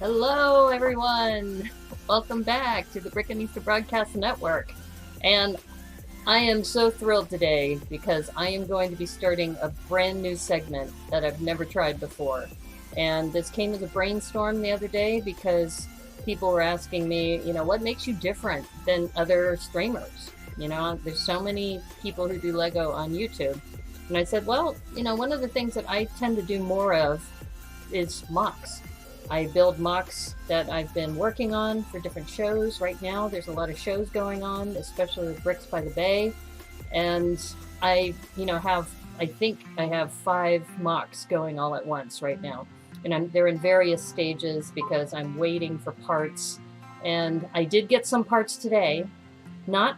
Hello, everyone. Welcome back to the Brickanista Broadcast Network. And I am so thrilled today because I am going to be starting a brand new segment that I've never tried before. And this came as a brainstorm the other day because people were asking me, what makes you different than other streamers? There's so many people who do Lego on YouTube. And I said, well, one of the things that I tend to do more of is MOCs. I build MOCs that I've been working on for different shows. Right now, there's a lot of shows going on, especially with Bricks by the Bay. And I think I have 5 MOCs going all at once right now. And they're in various stages because I'm waiting for parts. And I did get some parts today, not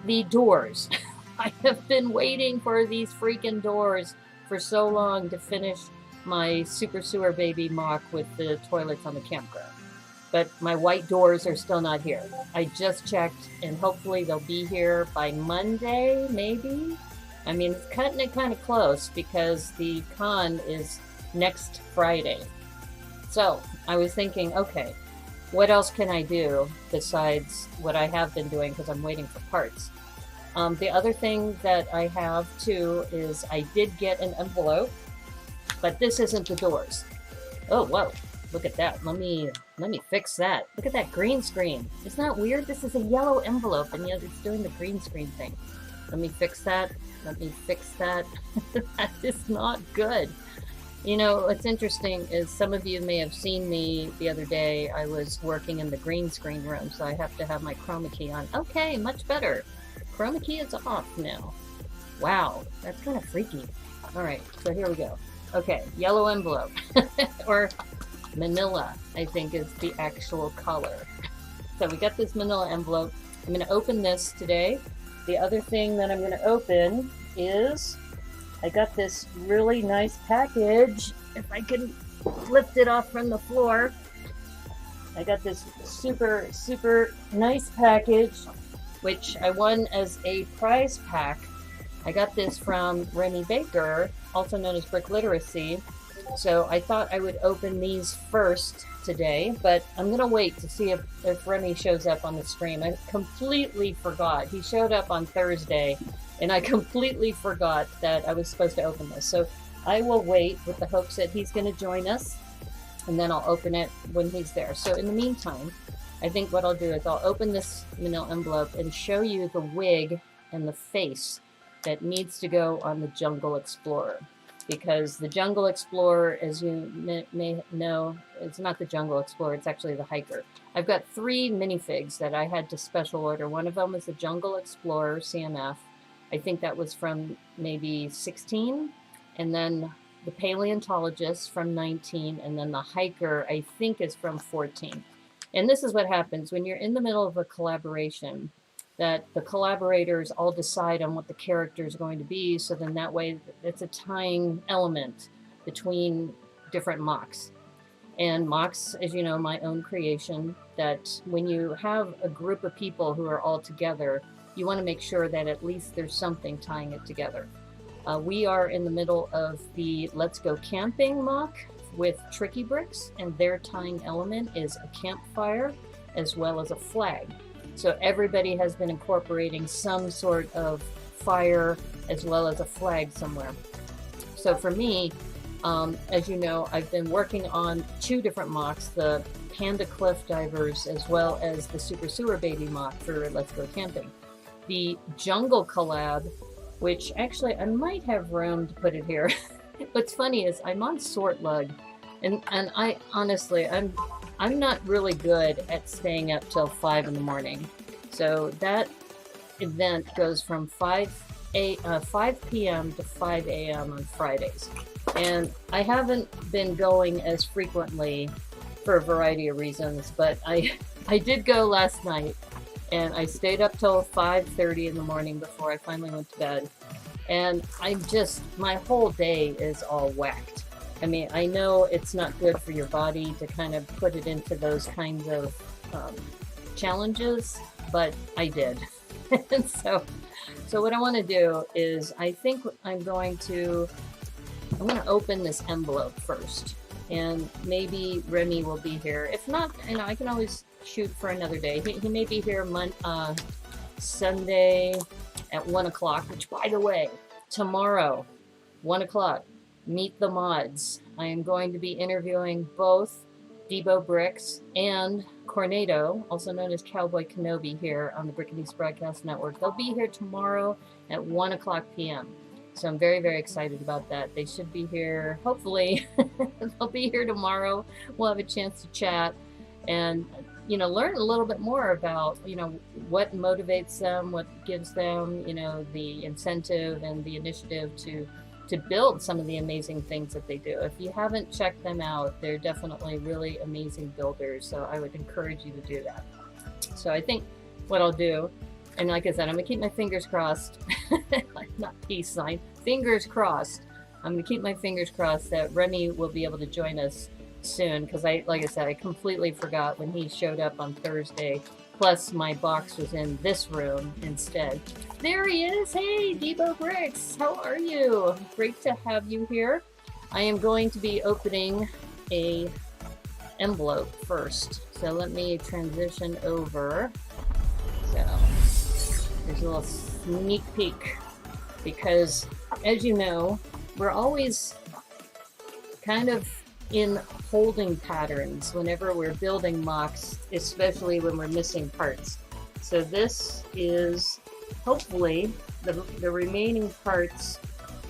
the doors. I have been waiting for these freaking doors for so long to finish my Super Sewer Baby MOC with the toilets on the campground. But my white doors are still not here. I just checked, and hopefully they'll be here by Monday, maybe? I mean, it's cutting it kind of close because the con is next Friday. So I was thinking, okay, what else can I do besides what I have been doing because I'm waiting for parts? The other thing that I have too is I did get an envelope, but this isn't the doors. Oh, whoa, look at that. Let me fix that. Look at that green screen. Isn't that weird? This is a yellow envelope, and yet it's doing the green screen thing. Let me fix that. Let me fix that. That is not good. What's interesting is some of you may have seen me the other day. I was working in the green screen room, so I have to have my chroma key on. Okay, much better. Chroma key is off now. Wow, that's kind of freaky. All right, so here we go. Okay, yellow envelope, or manila, I think is the actual color. So we got this manila envelope. I'm going to open this today. The other thing that I'm going to open is I got this really nice package. If I can lift it off from the floor. I got this super, super nice package, which I won as a prize pack. I got this from Remy Baker, also known as Brick Literacy. So I thought I would open these first today, but I'm going to wait to see if Remy shows up on the stream. I completely forgot. He showed up on Thursday, and I completely forgot that I was supposed to open this. So I will wait with the hopes that he's going to join us, and then I'll open it when he's there. So in the meantime, I think what I'll do is I'll open this manila envelope and show you the wig and the face that needs to go on the Jungle Explorer. Because the Jungle Explorer, as you may know, it's not the Jungle Explorer, it's actually the Hiker. I've got 3 minifigs that I had to special order. One of them is the Jungle Explorer CMF. I think that was from maybe 16. And then the Paleontologist from 19. And then the Hiker, I think, is from 14. And this is what happens when you're in the middle of a collaboration, that the collaborators all decide on what the character is going to be, so then that way it's a tying element between different MOCs. And MOCs, as you know, my own creation, that when you have a group of people who are all together, you want to make sure that at least there's something tying it together. We are in the middle of the Let's Go Camping MOC with Tricky Bricks, and their tying element is a campfire as well as a flag. So everybody has been incorporating some sort of fire as well as a flag somewhere. So for me, as you know, I've been working on 2 different MOCs, the Panda Cliff Divers as well as the Super Sewer Baby MOC for Let's Go Camping. The Jungle Collab, which actually I might have room to put it here. What's funny is I'm on Sort Lug, and I honestly, I'm not really good at staying up till 5 in the morning. So that event goes from 5 p.m. to 5 a.m. on Fridays. And I haven't been going as frequently for a variety of reasons, but I did go last night, and I stayed up till 5:30 in the morning before I finally went to bed. And my whole day is all whacked. I mean, I know it's not good for your body to kind of put it into those kinds of challenges, but I did. And so what I want to do is I think I'm going to open this envelope first. and maybe Remy will be here. If not, you know, I can always shoot for another day. He may be here Sunday at 1 o'clock, which, by the way, tomorrow, 1 o'clock, meet the mods. I am going to be interviewing both Debo Bricks and Cornado, also known as Cowboy Kenobi, here on the Brickanista Broadcast Network. They'll be here tomorrow at 1 o'clock p.m. So I'm very, very excited about that. They should be here, hopefully. They'll be here tomorrow. We'll have a chance to chat and, you know, learn a little bit more about, you know, what motivates them, what gives them, you know, the incentive and the initiative to build some of the amazing things that they do. If you haven't checked them out, they're definitely really amazing builders. So I would encourage you to do that. So I think what I'll do, and like I said, I'm gonna keep my fingers crossed, not peace sign, fingers crossed. I'm gonna keep my fingers crossed that Remy will be able to join us soon, because like I said, I completely forgot when he showed up on Thursday. Plus my box was in this room instead. There he is. Hey, Debo Bricks, how are you? Great to have you here. I am going to be opening a envelope first. So let me transition over. So there's a little sneak peek, because as you know, we're always kind of in holding patterns whenever we're building MOCs, especially when we're missing parts. So this is hopefully the remaining parts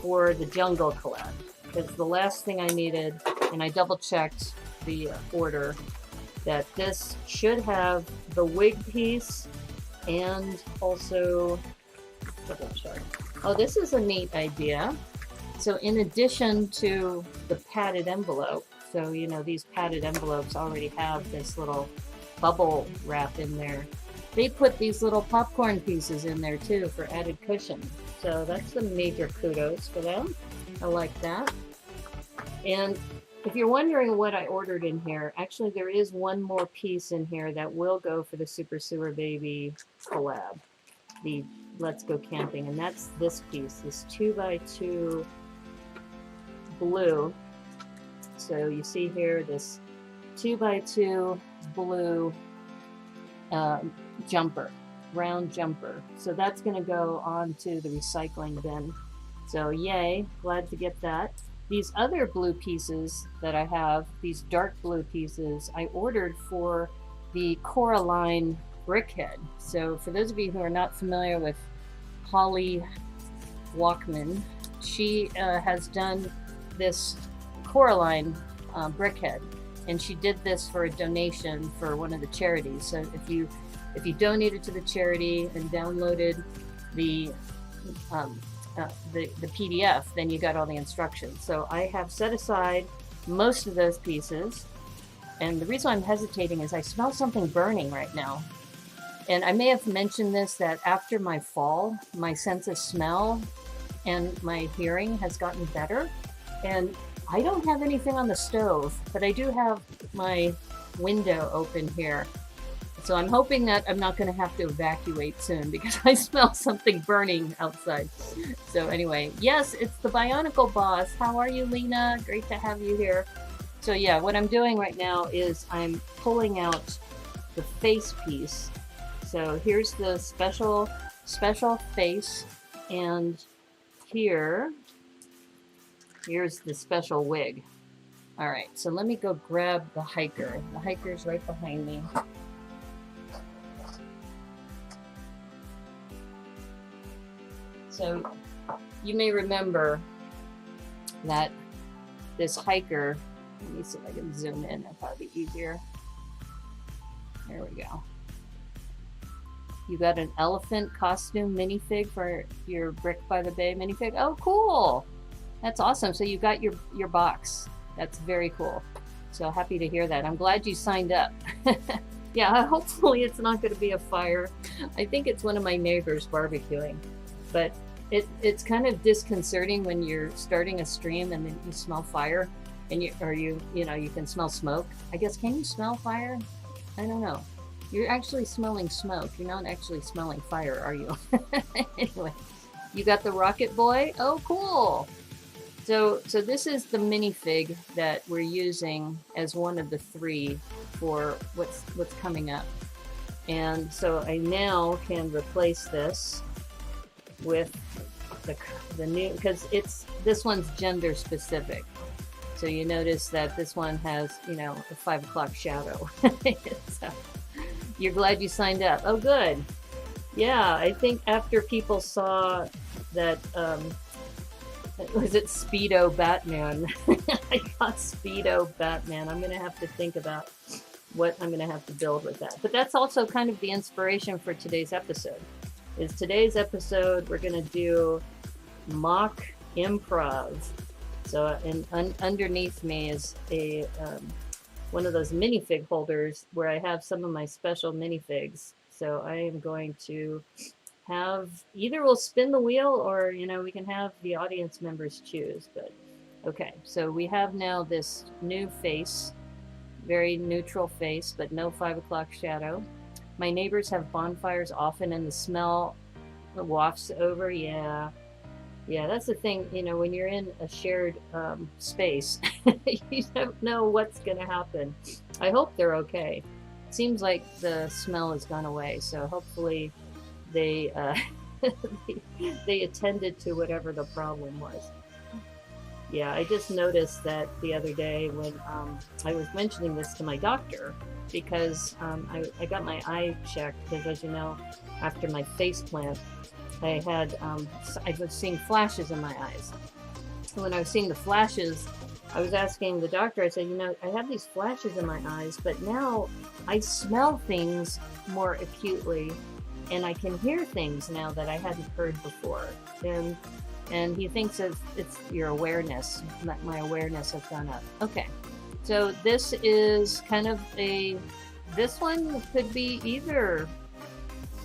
for the jungle collab, because the last thing I needed, and I double checked the order, that this should have the wig piece and also, oh, this is a neat idea. So in addition to the padded envelope, so you know these padded envelopes already have this little bubble wrap in there, they put these little popcorn pieces in there too for added cushion. So that's a major kudos for them. I like that. And if you're wondering what I ordered in here, actually there is one more piece in here that will go for the Super Sewer Baby collab, the Let's Go Camping, and that's this piece, this 2x2 blue. So you see here this 2x2 blue jumper, round jumper. So that's going to go onto the recycling bin. So yay, glad to get that. These other blue pieces that I have, these dark blue pieces, I ordered for the Coraline brickhead. So for those of you who are not familiar with Holly Walkman, she has done this Coraline brickhead, and she did this for a donation for one of the charities. So if you donated to the charity and downloaded the PDF, then you got all the instructions. So I have set aside most of those pieces, and the reason I'm hesitating is I smell something burning right now. And I may have mentioned this, that after my fall, my sense of smell and my hearing has gotten better. And I don't have anything on the stove, but I do have my window open here. So I'm hoping that I'm not going to have to evacuate soon, because I smell something burning outside. So anyway, yes, it's the Bionicle Boss. How are you, Lena? Great to have you here. So yeah, what I'm doing right now is I'm pulling out the face piece. So here's the special face, and here's the special wig. All right, so let me go grab the hiker. The hiker's right behind me. So you may remember that this hiker, let me see if I can zoom in, that'll probably be easier. There we go. You got an elephant costume minifig for your Brick by the Bay minifig. Oh, cool. That's awesome. So you got your box. That's very cool. So happy to hear that. I'm glad you signed up. Yeah, hopefully it's not going to be a fire. I think it's one of my neighbors barbecuing. But it's kind of disconcerting when you're starting a stream and then you smell fire, and you can smell smoke. I guess, can you smell fire? I don't know. You're actually smelling smoke. You're not actually smelling fire, are you? Anyway, you got the Rocket Boy. Oh, cool. So this is the minifig that we're using as one of the 3 for what's coming up. And so I now can replace this with the new, because this one's gender specific. So you notice that this one has, you know, a 5 o'clock shadow. So you're glad you signed up. Oh, good. Yeah, I think after people saw that, was it Speedo Batman? I got Speedo Batman. I'm going to have to think about what I'm going to have to build with that. But that's also kind of the inspiration for today's episode. Today's episode, we're going to do MOC Improv. So underneath me is a one of those minifig holders where I have some of my special minifigs. So I am going to have, either we'll spin the wheel or, you know, we can have the audience members choose. But okay, so we have now this new face, very neutral face, but no 5 o'clock shadow. My neighbors have bonfires often and the smell wafts over. Yeah, that's the thing, you know, when you're in a shared space, you don't know what's going to happen. I hope they're okay. It seems like the smell has gone away, so hopefully they they attended to whatever the problem was. Yeah, I just noticed that the other day when I was mentioning this to my doctor, because I got my eye checked, because as you know, after my face plant, I was seeing flashes in my eyes. And when I was seeing the flashes, I was asking the doctor, I said, you know, I have these flashes in my eyes, but now I smell things more acutely, and I can hear things now that I hadn't heard before. And he thinks it's your awareness, that my awareness has gone up. Okay, so this is kind of this one could be either,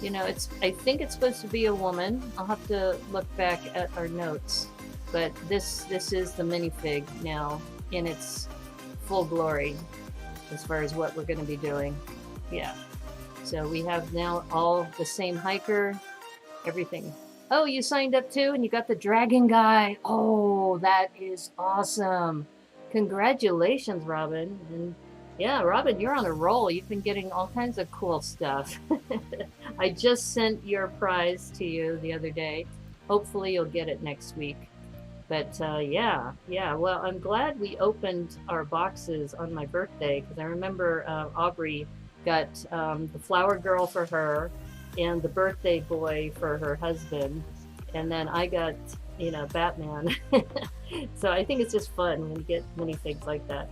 you know, I think it's supposed to be a woman. I'll have to look back at our notes. But this is the minifig now in its full glory as far as what we're going to be doing. Yeah. So we have now all the same hiker, everything. Oh, you signed up too and you got the dragon guy. Oh, that is awesome. Congratulations, Robin. And yeah, Robin, you're on a roll. You've been getting all kinds of cool stuff. I just sent your prize to you the other day. Hopefully you'll get it next week. But yeah, well, I'm glad we opened our boxes on my birthday, because I remember Aubrey got the flower girl for her and the birthday boy for her husband, and then I got, you know, Batman. So I think it's just fun when you get minifigs like that.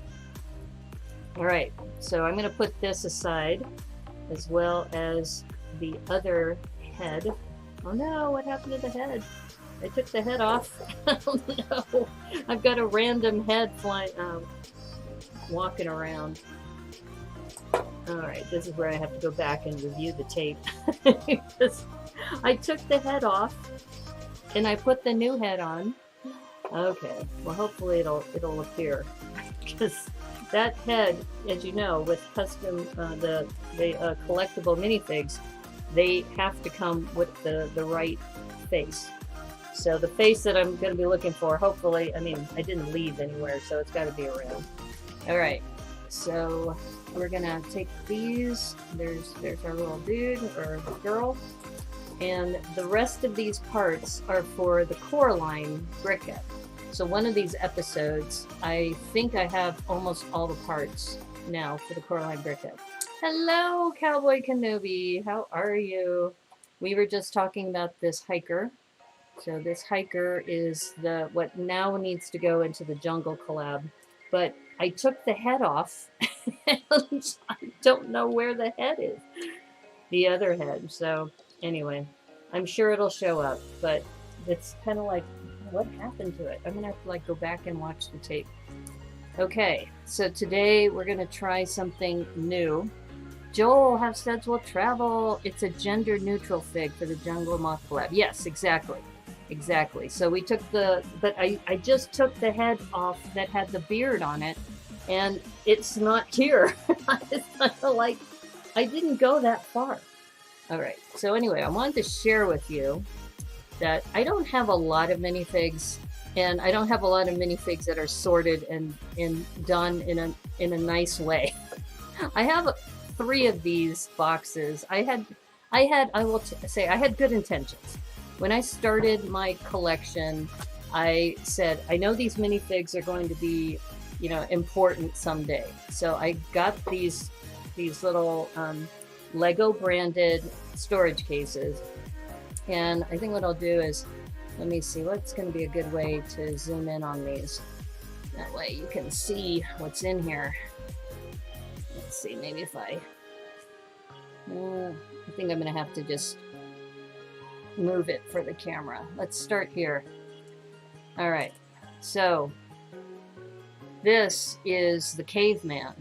All right, so I'm going to put this aside, as well as the other head. Oh no, what happened to the head? I took the head off. Oh no, I've got a random head flying, walking around. All right, this is where I have to go back and review the tape. Because I took the head off and I put the new head on. Okay, well hopefully it'll appear, because that head, as you know, with custom the collectible minifigs, they have to come with the right face. So the face that I'm going to be looking for, hopefully, I mean, I didn't leave anywhere, so it's got to be around. All right, so we're going to take these. There's our little dude or girl. And the rest of these parts are for the core line briquette. So one of these episodes, I think I have almost all the parts now for the core line briquette. Hello, Cowboy Kenobi. How are you? We were just talking about this hiker. So this hiker is what now needs to go into the jungle collab. But I took the head off. And I don't know where the head is. The other head. So anyway, I'm sure it'll show up. But it's kind of like, what happened to it? I'm going to have to go back and watch the tape. Okay, so today we're going to try something new. Joel, have studs will travel. It's a gender neutral fig for the Jungle MOC collab. Yes, exactly. Exactly. So we took but I just took the head off that had the beard on it, and it's not here. It's kind of like, I didn't go that far. All right. So anyway, I wanted to share with you that I don't have a lot of minifigs. and I don't have a lot of minifigs that are sorted and done in a nice way. I have 3 of these boxes. I will say I had good intentions. When I started my collection, I said, I know these minifigs are going to be, you know, important someday. So I got these little Lego branded storage cases. And I think what I'll do is, let me see, what's going to be a good way to zoom in on these. That way you can see what's in here. Let's see, maybe if I think I'm going to have to just move it for the camera. Let's start here. All right, so this is the caveman,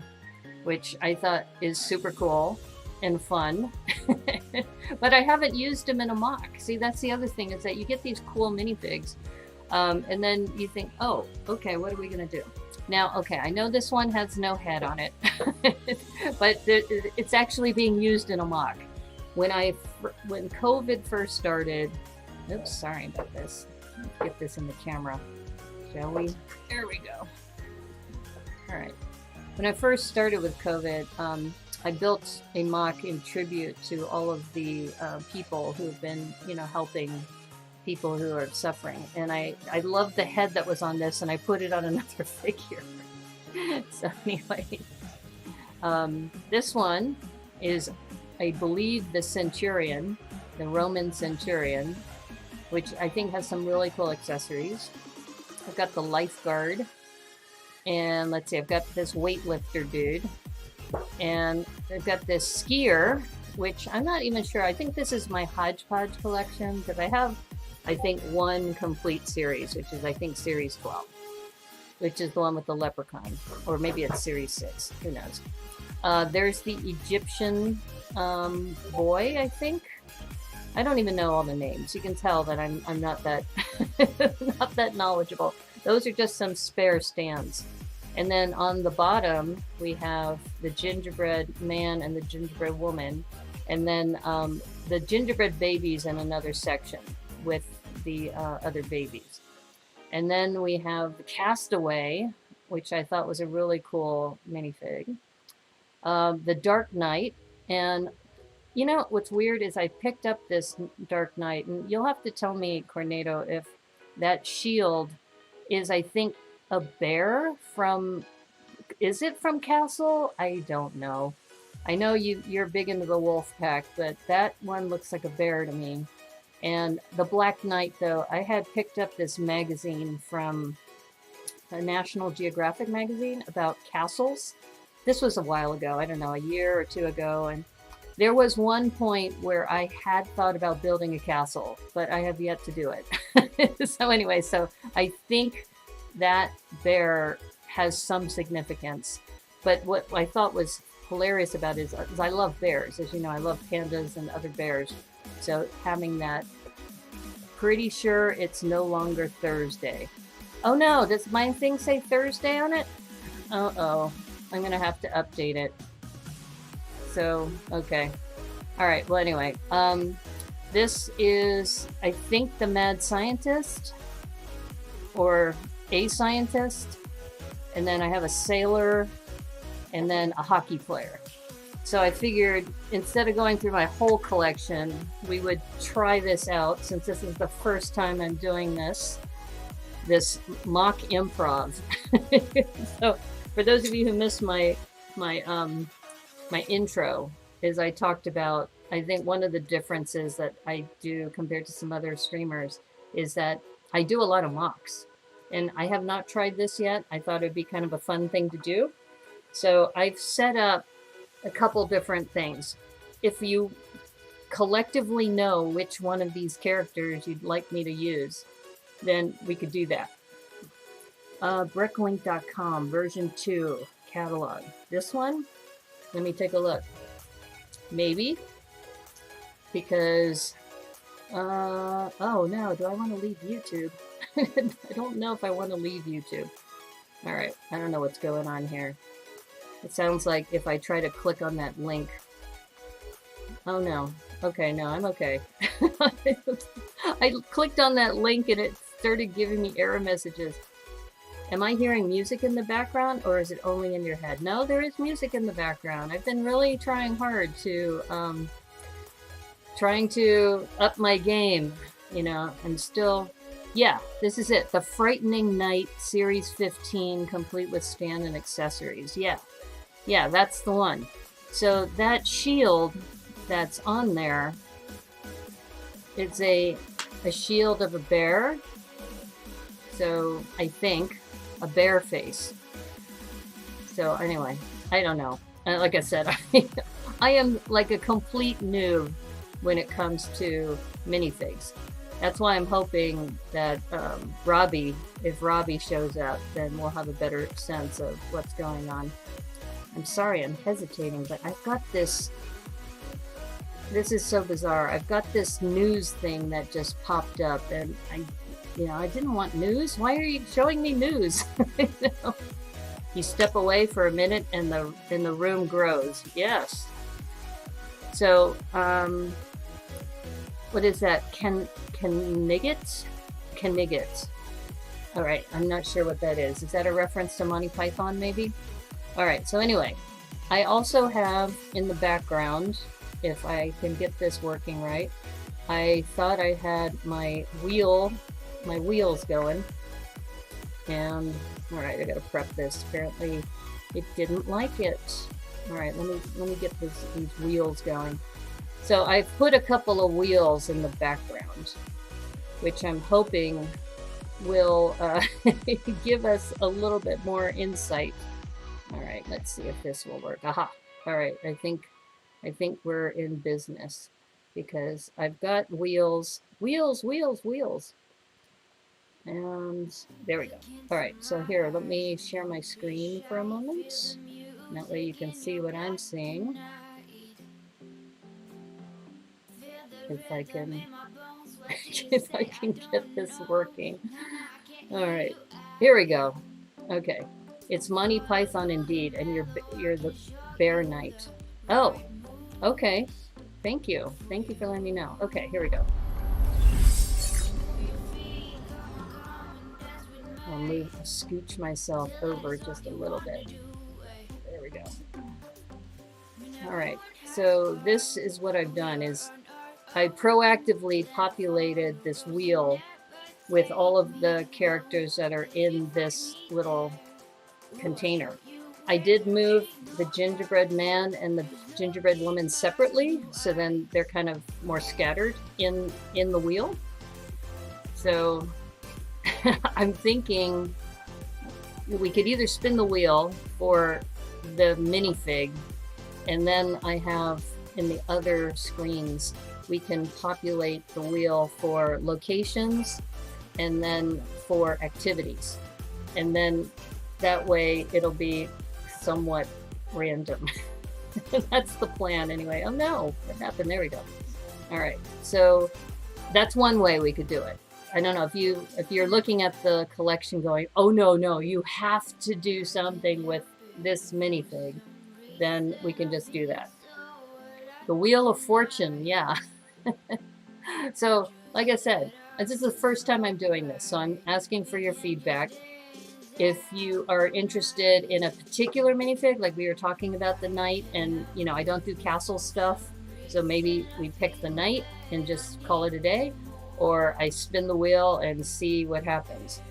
which I thought is super cool and fun. But I haven't used him in a MOC. See, that's the other thing, is that you get these cool minifigs, and then you think, oh, okay, what are we gonna do? Now, okay, I know this one has no head on it, but it's actually being used in a MOC. When COVID first started, oops, sorry about this. Let's get this in the camera, shall we? There we go. All right. When I first started with COVID, I built a MOC in tribute to all of the people who've been, you know, helping people who are suffering. And I loved the head that was on this, and I put it on another figure. So anyway, this one is, I believe, the Centurion, the Roman Centurion, which I think has some really cool accessories. I've got the lifeguard, and let's see, I've got this weightlifter dude, and I've got this skier, which I'm not even sure. I think this is my hodgepodge collection, because I have, I think, one complete series, which is, I think, series 12, which is the one with the leprechaun, or maybe it's series 6, who knows. There's the Egyptian boy, I think. I don't even know all the names. You can tell that I'm not that not that knowledgeable. Those are just some spare stands. And then on the bottom, we have the gingerbread man and the gingerbread woman. And then the gingerbread babies in another section with the other babies. And then we have the castaway, which I thought was a really cool minifig. The Dark Knight. And you know, what's weird is I picked up this Dark Knight, and you'll have to tell me, Cornado, if that shield is, I think, a bear from, is it from Castle? I don't know. I know you're big into the wolf pack, but that one looks like a bear to me. And the Black Knight, though, I had picked up this magazine from a National Geographic magazine about castles. This was a while ago, I don't know, a year or 2 ago, and there was one point where I had thought about building a castle, but I have yet to do it. So anyway, so I think that bear has some significance. But what I thought was hilarious about it is I love bears. As you know, I love pandas and other bears. So having that, pretty sure it's no longer Thursday. Oh no, does my thing say Thursday on it? Uh-oh, I'm gonna have to update it. So, okay. All right, well, anyway, this is, I think, the mad scientist, or a scientist, and then I have a sailor, and then a hockey player. So I figured, instead of going through my whole collection, we would try this out, since this is the first time I'm doing this MOC Improv. So, for those of you who missed my intro, is I talked about, I think one of the differences that I do compared to some other streamers is that I do a lot of MOCs, and I have not tried this yet. I thought it'd be kind of a fun thing to do. So I've set up a couple different things. If you collectively know which one of these characters you'd like me to use, then we could do that. Bricklink.com version 2 catalog. This one, let me take a look. Maybe, because, oh no, do I want to leave YouTube? I don't know if I want to leave YouTube. All right, I don't know what's going on here. It sounds like if I try to click on that link. Oh no, okay, no, I'm okay. I clicked on that link and it started giving me error messages. Am I hearing music in the background, or is it only in your head? No, there is music in the background. I've been really trying hard to up my game, you know, and still, yeah, this is it. The Frightening Night Series 15, complete with stand and accessories. Yeah, that's the one. So that shield that's on there, it's a shield of a bear. So I think a bear face. So anyway, I don't know. Like I said, I am like a complete noob when it comes to minifigs. That's why I'm hoping that if Robbie shows up, then we'll have a better sense of what's going on. I'm sorry, I'm hesitating, but I've got this. This is so bizarre. I've got this news thing that just popped up, and I didn't want news. Why are you showing me news? You step away for a minute, and the room grows. Yes. So, what is that? Knigget? All right, I'm not sure what that is. Is that a reference to Monty Python, maybe? All right. So anyway, I also have in the background, if I can get this working right, I thought I had my wheels going, and all right, I gotta prep this. Apparently it didn't like it. All right, let me get these wheels going. So I've put a couple of wheels in the background, which I'm hoping will give us a little bit more insight. All right, let's see if this will work. Aha! All right, I think we're in business, because I've got wheels, and there we go. All right, so here, let me share my screen for a moment. That way you can see what I'm seeing. If I can get this working. All right, here we go. Okay, it's Monty Python indeed, and you're the Bear Knight. Oh, okay. Thank you for letting me know. Okay, here we go. I'll scooch myself over just a little bit. There we go. All right, so this is what I've done is I proactively populated this wheel with all of the characters that are in this little container. I did move the Gingerbread Man and the Gingerbread Woman separately, so then they're kind of more scattered in the wheel. So I'm thinking we could either spin the wheel for the minifig, and then I have in the other screens we can populate the wheel for locations and then for activities, and then that way it'll be somewhat random. That's the plan anyway. Oh no, what happened? There we go. All right, so that's one way we could do it. I don't know if you're looking at the collection going, oh no, you have to do something with this minifig, then we can just do that. The Wheel of Fortune, yeah. So, like I said, this is the first time I'm doing this, so I'm asking for your feedback. If you are interested in a particular minifig, like we were talking about the knight, and I don't do castle stuff, so maybe we pick the knight and just call it a day, or I spin the wheel and see what happens.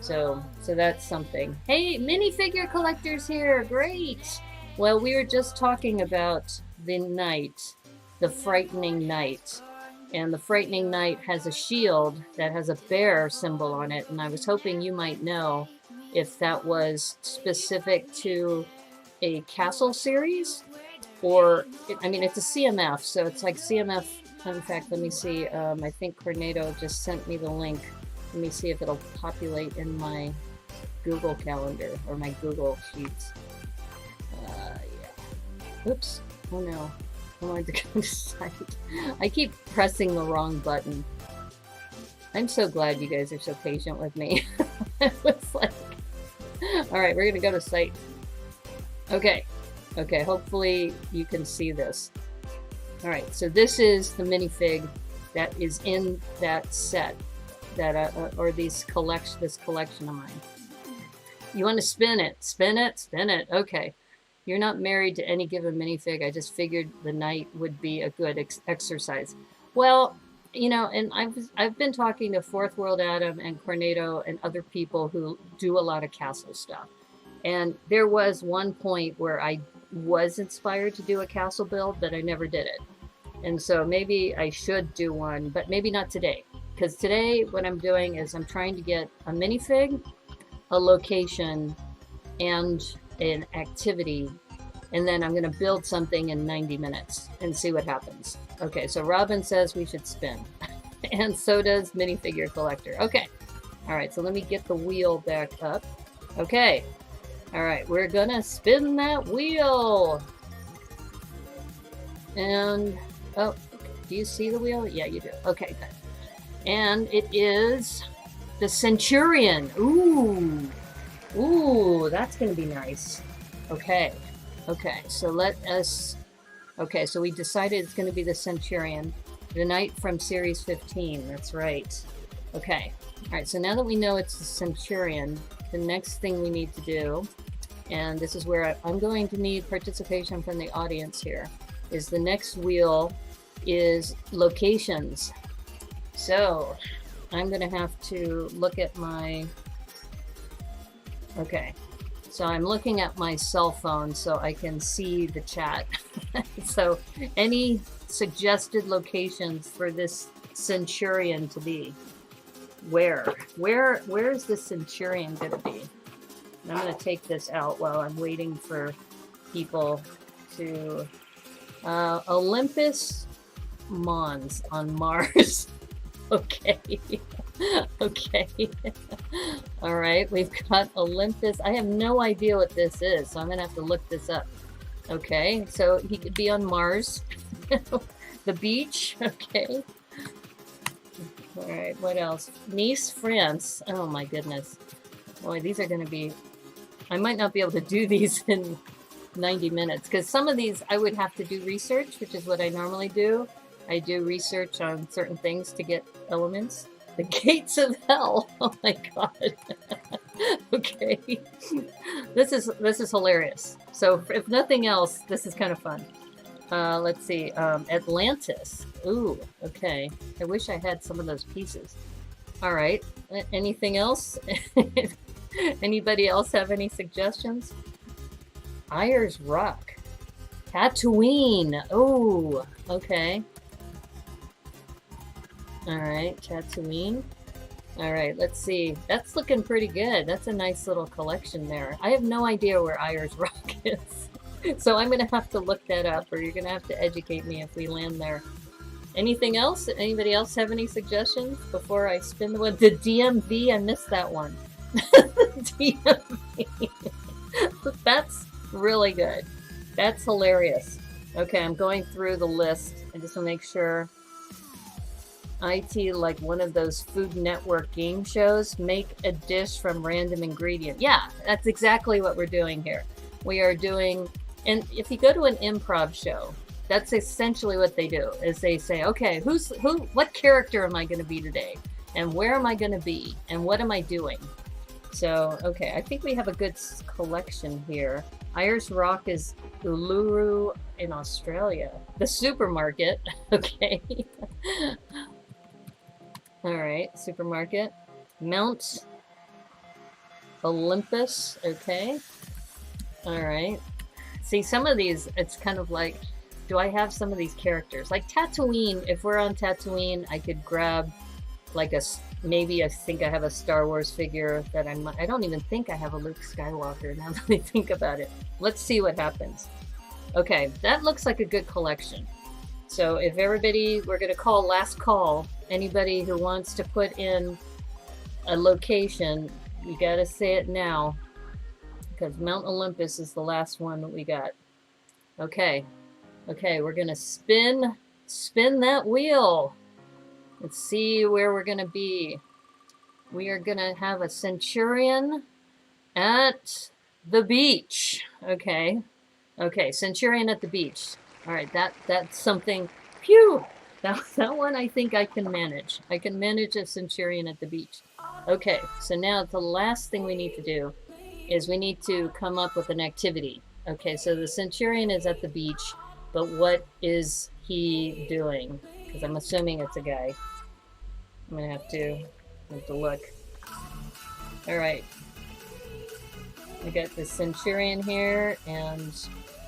So that's something. Hey, minifigure collectors here, great! Well, we were just talking about the knight, the Frightening Knight. And the Frightening Knight has a shield that has a bear symbol on it, and I was hoping you might know if that was specific to a castle series, or, I mean, it's a CMF, so it's like CMF. In fact, let me see, I think Cornado just sent me the link. Let me see if it'll populate in my Google Calendar, or my Google Sheets. Yeah. Oops, oh no. I wanted to go to site. I keep pressing the wrong button. I'm so glad you guys are so patient with me. It was like, alright, we're gonna go to site. Okay, hopefully you can see this. Alright, so this is the minifig that is in that set. that or this collection of mine. You want to spin it, spin it, spin it. Okay. You're not married to any given minifig. I just figured the night would be a good exercise. Well, you know, and I've been talking to Fourth World Adam and Cornado and other people who do a lot of castle stuff. And there was one point where I was inspired to do a castle build, but I never did it. And so maybe I should do one, but maybe not today. Because today what I'm doing is I'm trying to get a minifig, a location, and an activity, and then I'm going to build something in 90 minutes and see what happens. Okay, so Robin says we should spin. And so does Minifigure Collector. Okay. All right, so let me get the wheel back up. Okay. All right, we're going to spin that wheel. And, oh, do you see the wheel? Yeah, you do. Okay, good. And it is the Centurion. Ooh. Ooh, that's going to be nice. Okay. Okay, so let us... Okay, so we decided it's going to be the Centurion. The knight from Series 15. That's right. Okay. All right, so now that we know it's the Centurion, the next thing we need to do, and this is where I'm going to need participation from the audience here, is the next wheel is locations. So I'm going to have to look at my... Okay, so I'm looking at my cell phone so I can see the chat. So any suggested locations for this Centurion to be? Where is the Centurion going to be? And I'm going to take this out while I'm waiting for people to... Olympus Mons on Mars. Okay. Okay. All right, we've got Olympus. I have no idea what this is, so I'm going to have to look this up. Okay, so he could be on Mars. The beach. Okay. All right, what else? Nice, France. Oh my goodness. Boy, these are going to be... I might not be able to do these in 90 minutes, because some of these I would have to do research, which is what I normally do. I do research on certain things to get elements. The gates of hell. Oh my god. Okay. This is hilarious. So if nothing else, this is kind of fun. Let's see. Atlantis. Ooh, okay. I wish I had some of those pieces. All right. Anything else? Anybody else have any suggestions? Ayers Rock. Tatooine. Oh, okay. All right, Tatooine. All right, let's see. That's looking pretty good. That's a nice little collection there. I have no idea where Ayers Rock is. So I'm going to have to look that up, or you're going to have to educate me if we land there. Anything else? Anybody else have any suggestions before I spin the one? The DMV, I missed that one. DMV. That's really good. That's hilarious. Okay, I'm going through the list. I just want to make sure. IT, like one of those Food Network game shows, make a dish from random ingredient. Yeah, that's exactly what we're doing here. We are doing, and if you go to an improv show, that's essentially what they do, is they say, okay, what character am I going to be today? And where am I going to be? And what am I doing? So, okay, I think we have a good collection here. Ayers Rock is Uluru in Australia. The supermarket, okay. All right, supermarket. Mount Olympus, okay. All right. See, some of these, it's kind of like, do I have some of these characters? Like Tatooine, if we're on Tatooine, I could grab like maybe I think I have a Star Wars figure that I don't even think I have a Luke Skywalker now that I think about it. Let's see what happens. Okay, that looks like a good collection. So if everybody, we're going to call last call, anybody who wants to put in a location, you got to say it now, because Mount Olympus is the last one that we got. Okay. Okay, we're going to spin that wheel. Let's see where we're going to be. We are going to have a Centurion at the beach. Okay. Okay, Centurion at the beach. All right, that's something. Phew! That one I think I can manage. I can manage a Centurion at the beach. Okay, so now the last thing we need to do is we need to come up with an activity. Okay, so the Centurion is at the beach, but what is he doing? Because I'm assuming it's a guy. I'm gonna have to look. All right, we got the Centurion here, and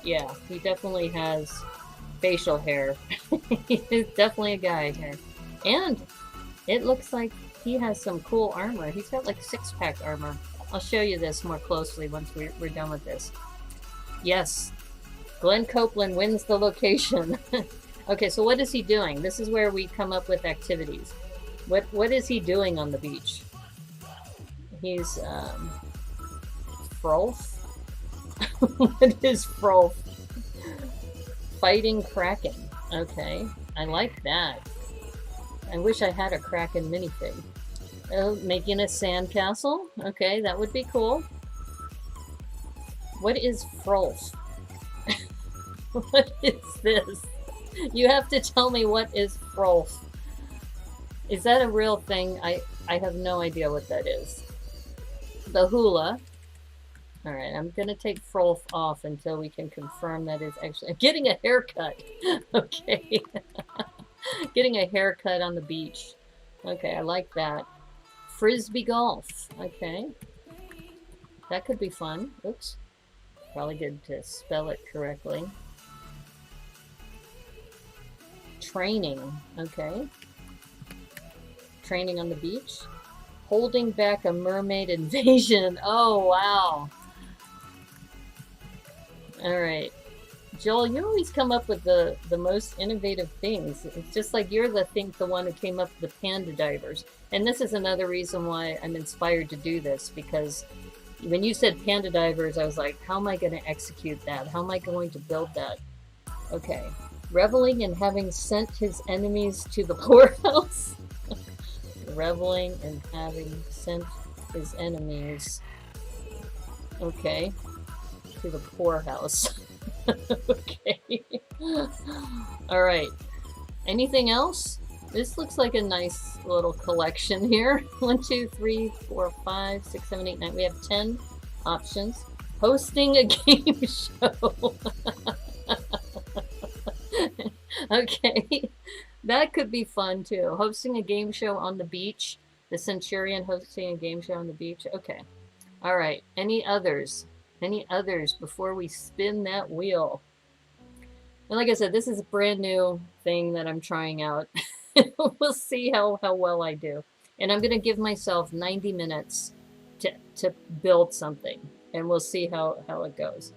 yeah, he definitely has facial hair. He's definitely a guy here, and it looks like he has some cool armor. He's got like 6-pack armor. I'll show you this more closely once we're done with this. Yes, Glenn Copeland wins the location. Okay, so what is he doing? This is where we come up with activities. What is he doing on the beach? He's Frolf? What is Frolf? Fighting Kraken. Okay, I like that. I wish I had a Kraken minifig. Making a sandcastle. Okay, that would be cool. What is Frolf? What is this? You have to tell me what is Frolf. Is that a real thing? I have no idea what that is. The hula. Alright, I'm gonna take Frolf off until we can confirm that is actually... Getting a haircut! Okay. Getting a haircut on the beach. Okay, I like that. Frisbee golf. Okay. That could be fun. Oops. Probably good to spell it correctly. Training. Okay. Training on the beach. Holding back a mermaid invasion. Oh, wow. Alright. Joel, you always come up with the most innovative things. It's just like you're the one who came up with the panda divers. And this is another reason why I'm inspired to do this, because when you said panda divers, I was like, how am I going to execute that? How am I going to build that? Okay. Reveling in having sent his enemies to the poorhouse. Reveling in having sent his enemies. Okay. To the poorhouse. Okay. Alright. Anything else? This looks like a nice little collection here. 1, 2, 3, 4, 5, 6, 7, 8, 9. We have 10 options. Hosting a game show. Okay. That could be fun too. Hosting a game show on the beach. The Centurion hosting a game show on the beach. Okay. Alright. Any others? Any others before we spin that wheel? And like I said, this is a brand new thing that I'm trying out. We'll see how well I do. And I'm going to give myself 90 minutes to build something. And we'll see how it goes.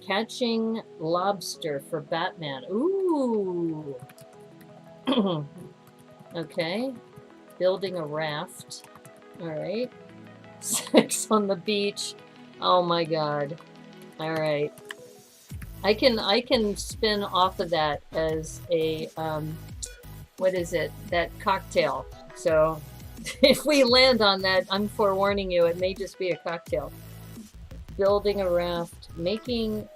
Catching lobster for Batman. Ooh. Okay. Building a raft. Alright. Sex on the beach. Oh my god. Alright. I can spin off of that as a what is it? That cocktail. So if we land on that, I'm forewarning you, it may just be a cocktail. Building a raft, making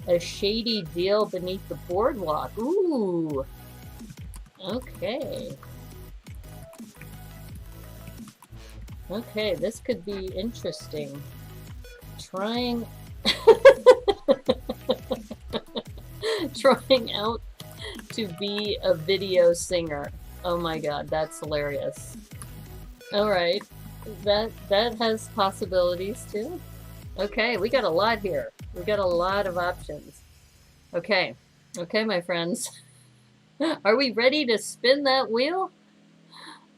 a shady deal beneath the boardwalk. Ooh. Okay. Okay, this could be interesting. Trying out to be a video singer. Oh my god, that's hilarious. Alright, that has possibilities too. Okay, we got a lot here. We got a lot of options. Okay, my friends. Are we ready to spin that wheel?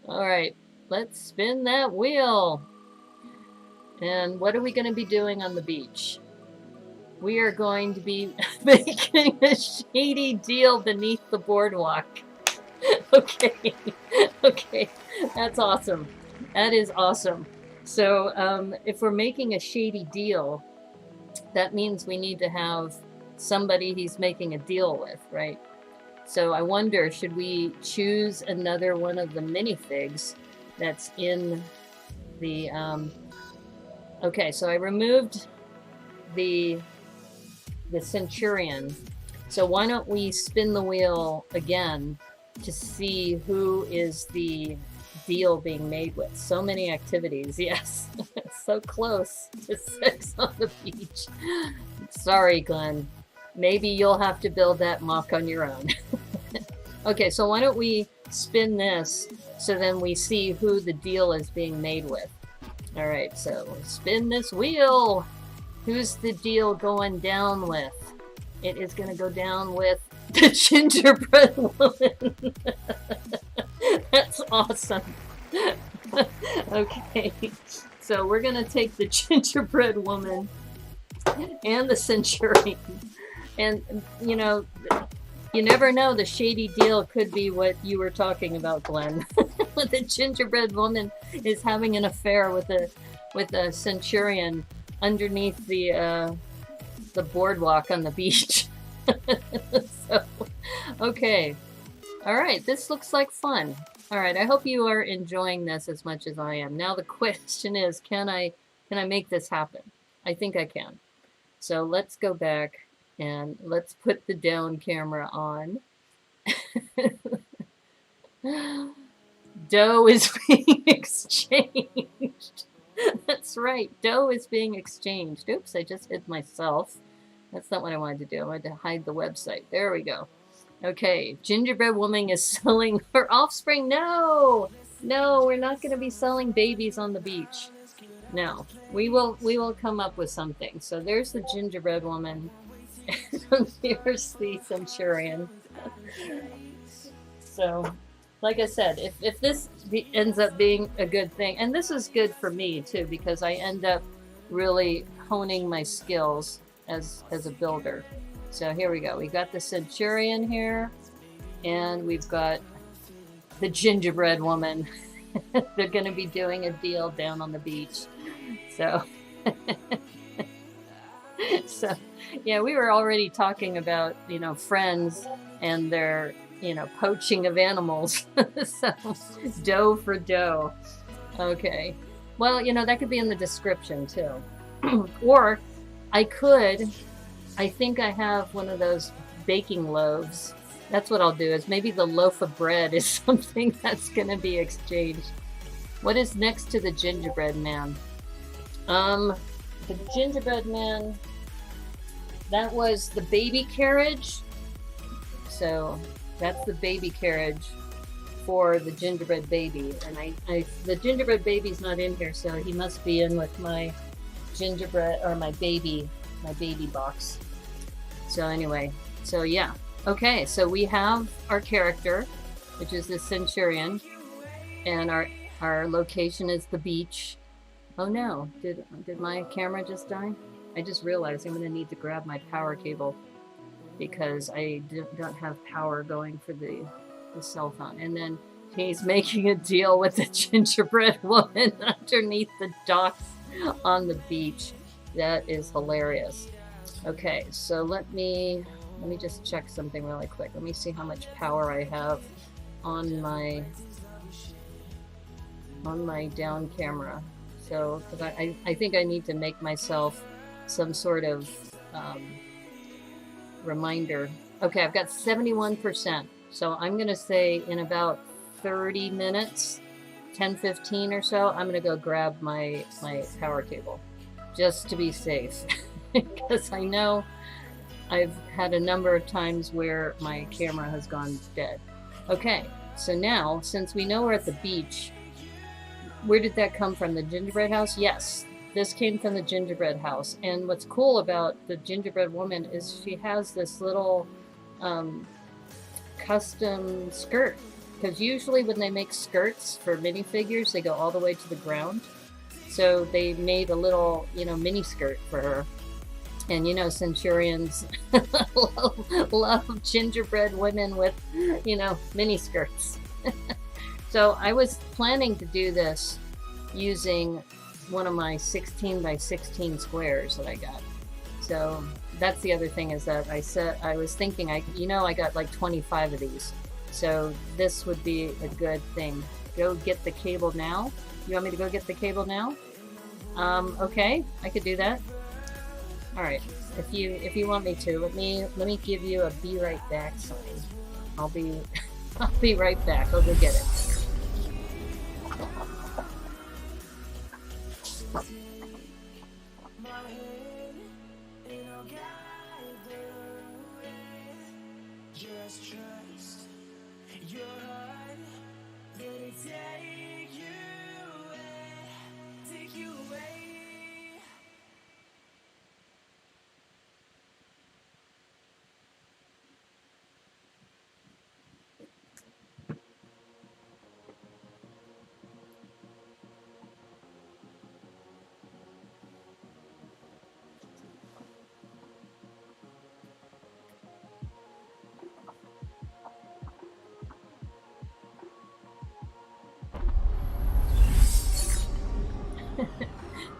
Alright, let's spin that wheel. And what are we going to be doing on the beach? We are going to be making a shady deal beneath the boardwalk. Okay. Okay. That's awesome. That is awesome. So if we're making a shady deal, that means we need to have somebody he's making a deal with, right? So I wonder, should we choose another one of the minifigs that's in the... Okay, so I removed the Centurion. So why don't we spin the wheel again to see who is the deal being made with. So many activities, yes. So close to sex on the beach. Sorry, Glenn. Maybe you'll have to build that MOC on your own. Okay, so why don't we spin this so then we see who the deal is being made with. All right, so spin this wheel. Who's the deal going down with? It is going to go down with the Gingerbread Woman. That's awesome. Okay, so we're going to take the Gingerbread Woman and the Centurion. And, you know, you never know, the shady deal could be what you were talking about, Glenn. The Gingerbread Woman is having an affair with a Centurion underneath the boardwalk on the beach. So, okay. All right, this looks like fun. All right, I hope you are enjoying this as much as I am. Now the question is, can I make this happen? I think I can. So let's go back and let's put the down camera on. Dough is being exchanged. That's right, dough is being exchanged. Oops, I just hid myself. That's not what I wanted to do. I wanted to hide the website. There we go. Okay, Gingerbread Woman is selling her offspring. No, no, we're not going to be selling babies on the beach. No, we will come up with something. So there's the Gingerbread Woman. Here's the Centurion. So, like I said, if this ends up being a good thing, and this is good for me too, because I end up really honing my skills as a builder. So here we go. We got the Centurion here, and we've got the Gingerbread Woman. They're going to be doing a deal down on the beach. So, so yeah, we were already talking about, you know, friends and their, you know, poaching of animals. So, dough for dough. Okay. Well, you know, that could be in the description too. Or I think I have one of those baking loaves. That's what I'll do, is maybe the loaf of bread is something that's going to be exchanged. What is next to the Gingerbread Man? The Gingerbread Man, that was the baby carriage. So that's the baby carriage for the gingerbread baby. And the gingerbread baby's not in here, so he must be in with my gingerbread, or my baby box. So anyway, so yeah. Okay, so we have our character, which is the Centurion, and our location is the beach. Oh no, did my camera just die? I just realized I'm going to need to grab my power cable because I don't have power going for the cell phone. And then he's making a deal with the Gingerbread Woman underneath the docks on the beach. That is hilarious. Okay, so let me just check something really quick. Let me see how much power I have on my down camera. So, because I think I need to make myself some sort of reminder. Okay, I've got 71%. So I'm going to say in about 30 minutes, 10-15 or so, I'm going to go grab my power cable just to be safe. Because I know I've had a number of times where my camera has gone dead. Okay, so now, since we know we're at the beach, where did that come from? The gingerbread house? Yes, this came from the gingerbread house. And what's cool about the Gingerbread Woman is she has this little custom skirt. Because usually when they make skirts for minifigures, they go all the way to the ground. So they made a little, you know, mini skirt for her. And you know, Centurions love gingerbread women with, you know, mini skirts. So I was planning to do this using one of my 16 by 16 squares that I got. So that's the other thing, is that I was thinking, I got like 25 of these. So this would be a good thing. Go get the cable now. You want me to go get the cable now? Okay, I could do that. All right, if you want me to, let me give you a be right back sign. I'll be I'll be right back. I'll go get it.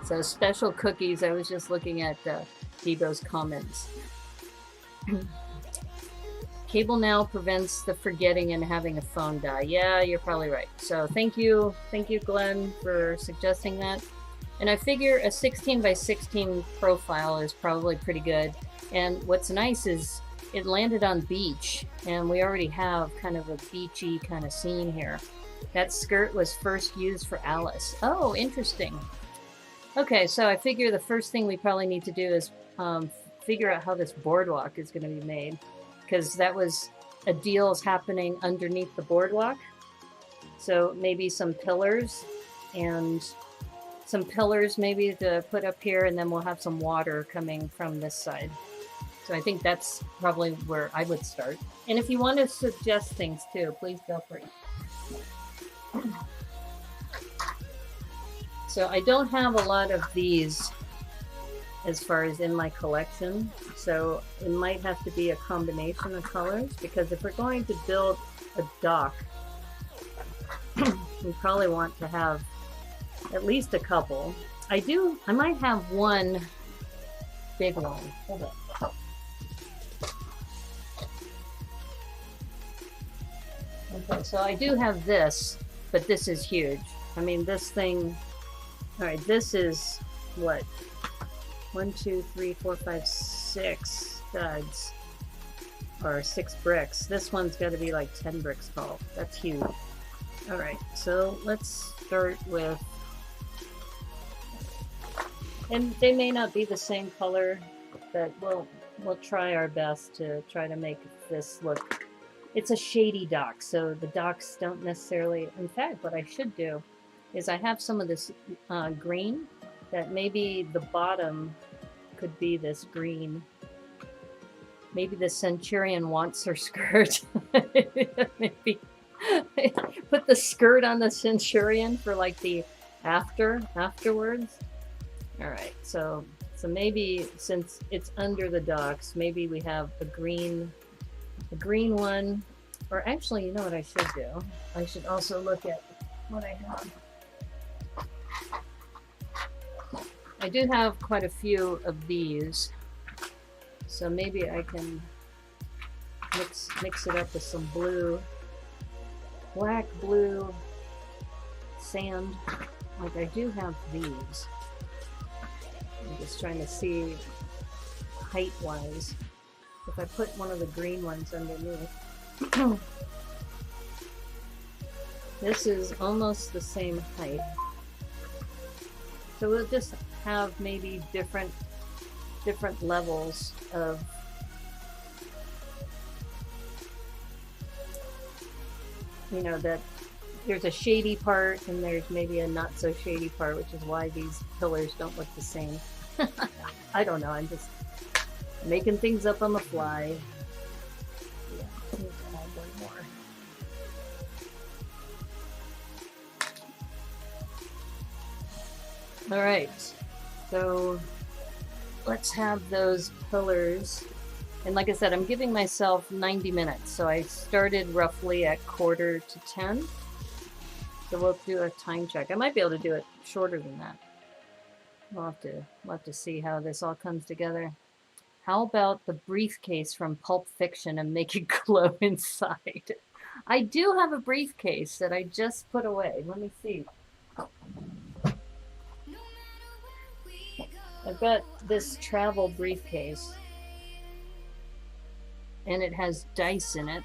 So special cookies. I was just looking at Debo's comments. Cable now prevents the forgetting and having a phone die. Yeah, you're probably right. So thank you, Glenn, for suggesting that. And I figure a 16 by 16 profile is probably pretty good. And what's nice is it landed on beach, and we already have kind of a beachy kind of scene here. That skirt was first used for Alice. Oh, interesting. Okay, so I figure the first thing we probably need to do is figure out how this boardwalk is going to be made, because that was a deal's happening underneath the boardwalk. So maybe some pillars and some pillars maybe to put up here, and then we'll have some water coming from this side. So I think that's probably where I would start. And if you want to suggest things too, please feel free. So I don't have a lot of these as far as in my collection, so it might have to be a combination of colors, because if we're going to build a dock, we probably want to have at least a couple. I might have one big one. Hold on. Okay, so I do have this, but this is huge. I mean, this thing. All right, this is what? 1, 2, 3, 4, 5, 6 studs, or 6 bricks. This one's got to be like 10 bricks tall. That's huge. All right, so let's start with, and they may not be the same color, but we'll try our best to try to make this look. It's a shady dock, so the docks don't necessarily. In fact, what I should do is I have some of this green, that maybe the bottom could be this green. Maybe the Centurion wants her skirt. Maybe put the skirt on the Centurion for like the afterwards. All right, so maybe since it's under the docks, maybe we have a green one. Or actually, you know what I should do? I should also look at what I have. I do have quite a few of these, so maybe I can mix it up with some blue, black, blue, sand. Like I do have these. I'm just trying to see height-wise if I put one of the green ones underneath. This is almost the same height. So we'll just have maybe different levels of that there's a shady part and there's maybe a not so shady part, which is why these pillars don't look the same. I don't know, I'm just making things up on the fly. Yeah, I'm gonna add one more. All right, so let's have those pillars. And like I said, I'm giving myself 90 minutes. So I started roughly at 9:45. So we'll do a time check. I might be able to do it shorter than that. We'll have to see how this all comes together. How about the briefcase from Pulp Fiction and make it glow inside? I do have a briefcase that I just put away. Let me see. I've got this travel briefcase, and it has dice in it.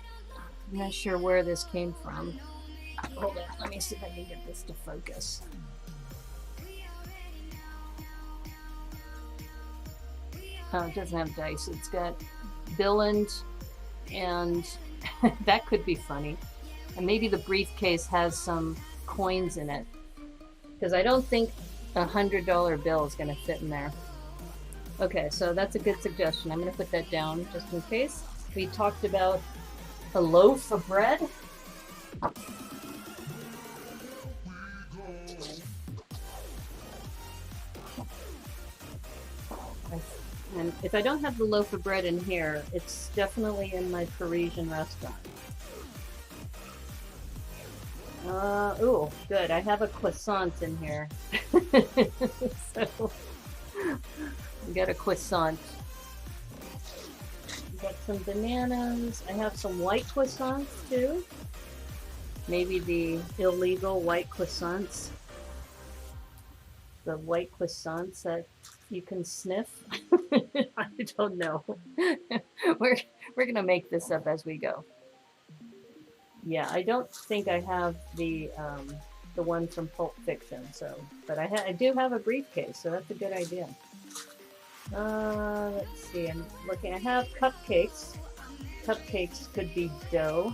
I'm not sure where this came from. Hold on, let me see if I can get this to focus. Oh, it doesn't have dice. It's got Billand, and that could be funny. And maybe the briefcase has some coins in it, because I don't think a $100 bill is going to fit in there. Okay, so that's a good suggestion. I'm going to put that down just in case. We talked about a loaf of bread. And if I don't have the loaf of bread in here, it's definitely in my Parisian restaurant. Ooh, good. I have a croissant in here. So, we got a croissant. We got some bananas. I have some white croissants too. Maybe the illegal white croissants. The white croissants that you can sniff. I don't know. We're gonna make this up as we go. Yeah, I don't think I have the one from Pulp Fiction. So, but I do have a briefcase, so that's a good idea. Let's see. I'm looking. I have cupcakes. Cupcakes could be dough.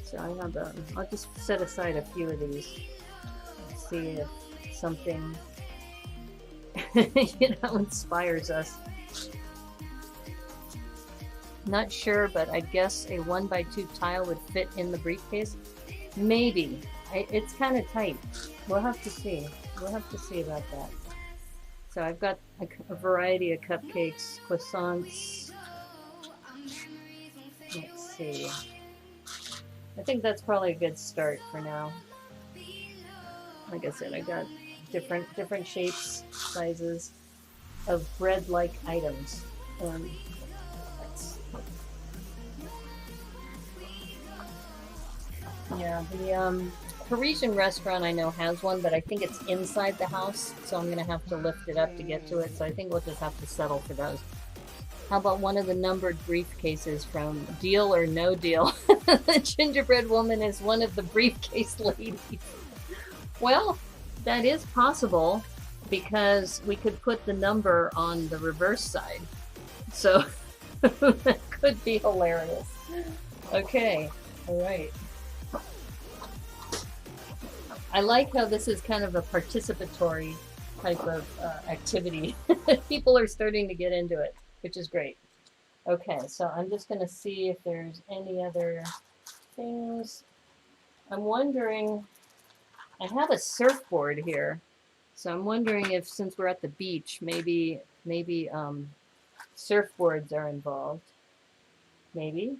So I have I'll just set aside a few of these. Let's see if something inspires us. Not sure, but I guess a 1x2 tile would fit in the briefcase. Maybe. It's kind of tight. We'll have to see. We'll have to see about that. So I've got a variety of cupcakes, croissants. Let's see. I think that's probably a good start for now. Like I said, I got different shapes, sizes of bread-like items. Yeah, the Parisian restaurant I know has one, but I think it's inside the house, so I'm gonna have to lift it up to get to it. So I think we'll just have to settle for those. How about one of the numbered briefcases from Deal or No Deal? The Gingerbread Woman is one of the briefcase ladies. Well, that is possible because we could put the number on the reverse side. So that could be hilarious. Okay, all right. I like how this is kind of a participatory type of activity. People are starting to get into it, which is great. Okay, so I'm just going to see if there's any other things. I'm wondering, I have a surfboard here, so I'm wondering if, since we're at the beach, maybe surfboards are involved. Maybe.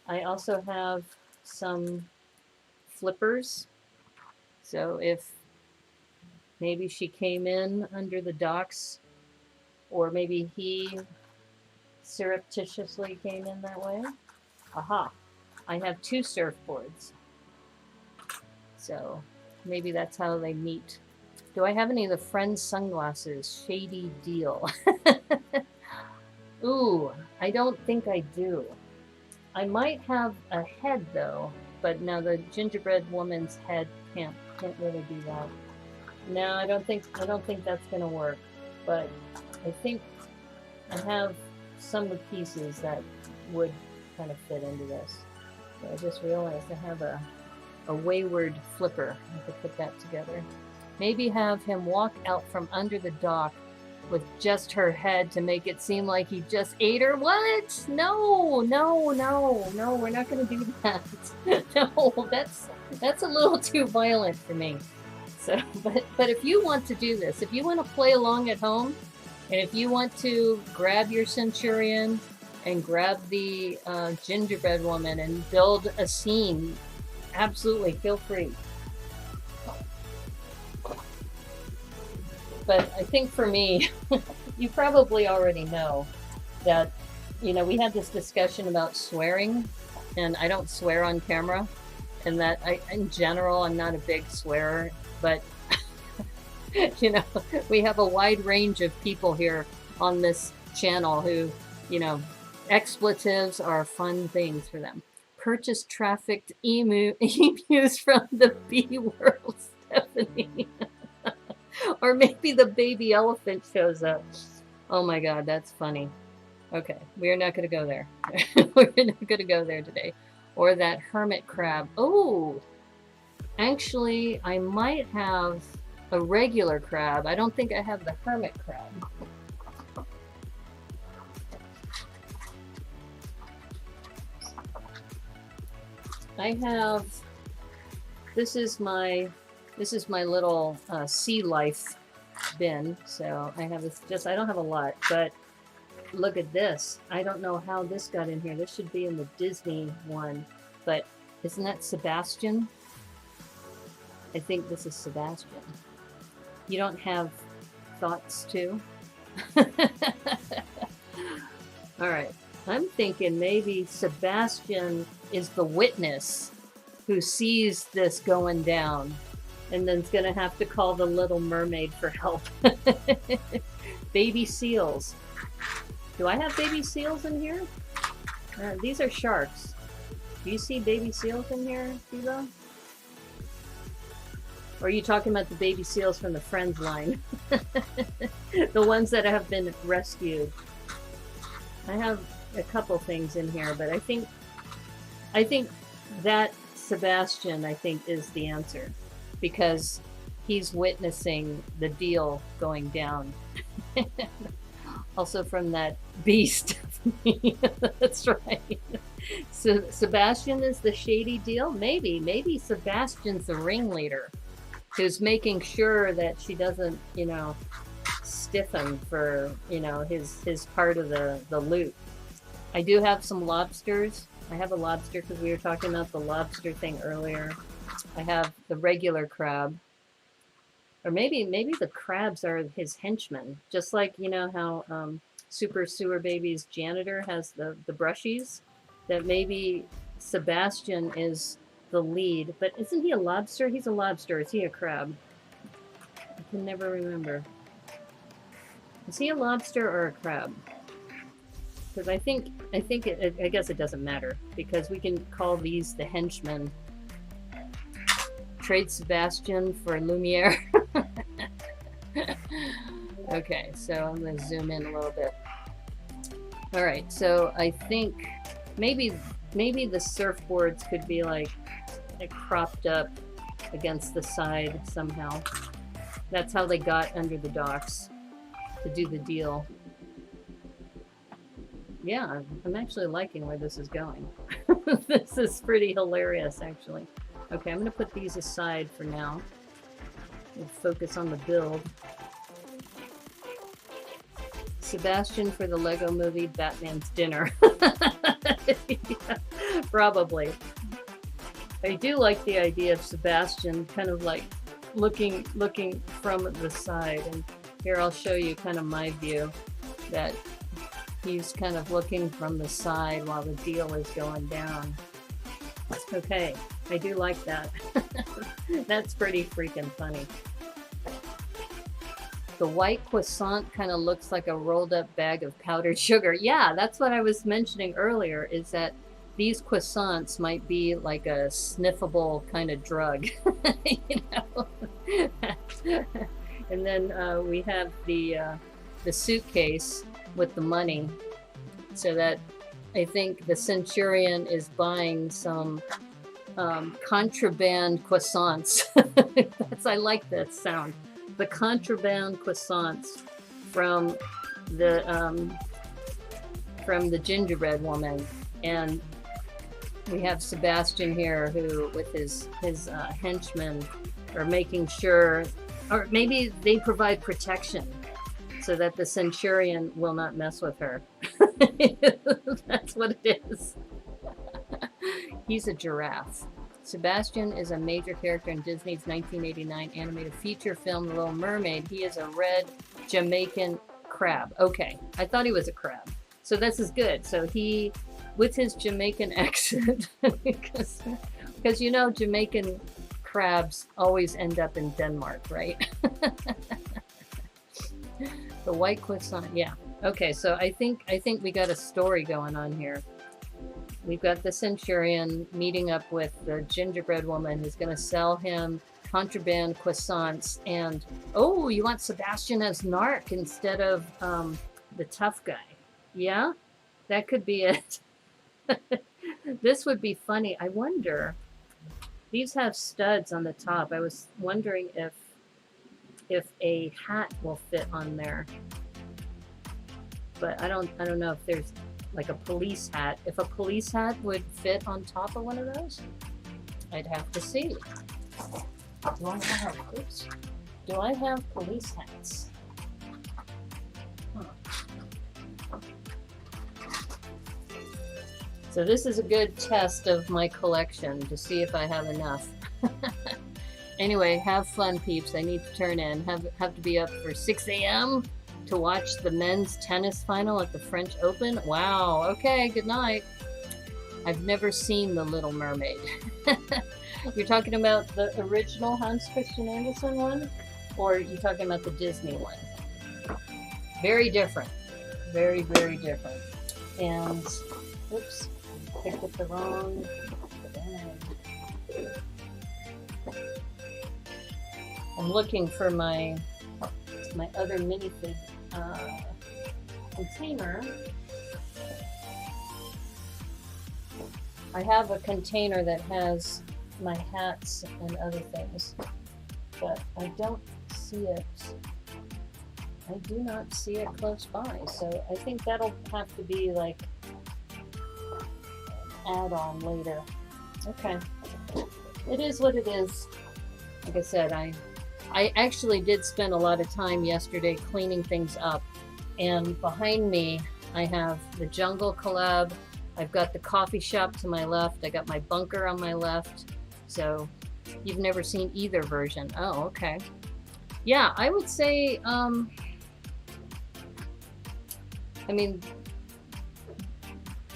I also have some flippers. So if maybe she came in under the docks, or maybe he surreptitiously came in that way. Aha, I have two surfboards. So maybe that's how they meet. Do I have any of the Friends sunglasses? Shady deal. Ooh, I don't think I do. I might have a head though, but now the Gingerbread Woman's head can't really do that. No, I don't think that's gonna work. But I think I have some of the pieces that would kind of fit into this. So I just realized I have a wayward flipper. I could put that together. Maybe have him walk out from under the dock with just her head to make it seem like he just ate her. What? No, we're not going to do that. No, that's a little too violent for me. So, but if you want to do this, if you want to play along at home, and if you want to grab your Centurion and grab the Gingerbread Woman and build a scene, absolutely feel free. But I think for me, you probably already know that, we had this discussion about swearing, and I don't swear on camera, and that in general, I'm not a big swearer, but, we have a wide range of people here on this channel who, expletives are fun things for them. Purchase trafficked emus from the bee world, Stephanie. Or maybe the baby elephant shows up. Oh my God, that's funny. Okay, we are not going to go there. We're not going to go there today. Or that hermit crab. Oh, actually, I might have a regular crab. I don't think I have the hermit crab. I have, this is my little sea life bin. So I have this, I don't have a lot, but look at this. I don't know how this got in here. This should be in the Disney one, but isn't that Sebastian? I think this is Sebastian. You don't have thoughts too? All right. I'm thinking maybe Sebastian is the witness who sees this going down and then's gonna have to call the Little Mermaid for help. Baby seals. Do I have baby seals in here? These are sharks. Do you see baby seals in here, Steve-O? Or are you talking about the baby seals from the Friends line? The ones that have been rescued. I have a couple things in here, but I think that Sebastian, I think, is the answer. Because he's witnessing the deal going down. Also from that beast. That's right. So Sebastian is the shady deal? Maybe Sebastian's the ringleader who's making sure that she doesn't, you know, stiff him for, you know, his part of the loot. I do have some lobsters. I have a lobster because we were talking about the lobster thing earlier. I have the regular crab. Or maybe the crabs are his henchmen. Just like, you know, how Super Sewer Baby's janitor has the brushies. That maybe Sebastian is the lead. But isn't he a lobster? He's a lobster. Is he a crab? I can never remember. Is he a lobster or a crab? Because I guess it doesn't matter. Because we can call these the henchmen. Trade Sebastian for Lumiere. Okay, so I'm going to zoom in a little bit. All right, so I think maybe the surfboards could be like cropped up against the side somehow. That's how they got under the docks to do the deal. Yeah, I'm actually liking where this is going. This is pretty hilarious, actually. Okay, I'm going to put these aside for now. We'll focus on the build. Sebastian for the Lego movie Batman's Dinner. Yeah, probably. I do like the idea of Sebastian kind of like looking from the side. And here I'll show you kind of my view, that he's kind of looking from the side while the deal is going down. Okay, I do like that. That's pretty freaking funny. The white croissant kind of looks like a rolled up bag of powdered sugar. Yeah, that's what I was mentioning earlier, is that these croissants might be like a sniffable kind of drug. You know? And then we have the suitcase with the money, so that I think the Centurion is buying some contraband croissants. I like that sound. The contraband croissants from the Gingerbread Woman. And we have Sebastian here, who with his henchmen are making sure, or maybe they provide protection so that the Centurion will not mess with her. That's what it is. He's a giraffe. Sebastian is a major character in Disney's 1989 animated feature film, The Little Mermaid. He is a red Jamaican crab. Okay, I thought he was a crab. So this is good. So he, with his Jamaican accent, because you know Jamaican crabs always end up in Denmark, right? The white croissant, yeah. Okay, so I think we got a story going on here. We've got the Centurion meeting up with the Gingerbread Woman who's going to sell him contraband croissants. And, oh, you want Sebastian as narc instead of the tough guy. Yeah, that could be it. This would be funny. I wonder, these have studs on the top. I was wondering if a hat will fit on there. But I don't know if there's like a police hat. If a police hat would fit on top of one of those, I'd have to see. Do I have police hats? Huh. So this is a good test of my collection to see if I have enough. Anyway, have fun, peeps. I need to turn in. Have to be up for 6 a.m. to watch the men's tennis final at the French Open. Wow. Okay, good night. I've never seen The Little Mermaid. You're talking about the original Hans Christian Andersen one? Or are you talking about the Disney one? Very different. Very, very different. And, oops, picked up the wrong bag. I'm looking for my other minifig container. I have a container that has my hats and other things, but I don't see it. I do not see it close by, so I think that'll have to be like an add-on later. Okay, it is what it is. Like I said, I actually did spend a lot of time yesterday cleaning things up, and behind me I have the Jungle collab. I've got the coffee shop to my left. I got my bunker on my left. So you've never seen either version. Oh, okay. Yeah, I would say, I mean,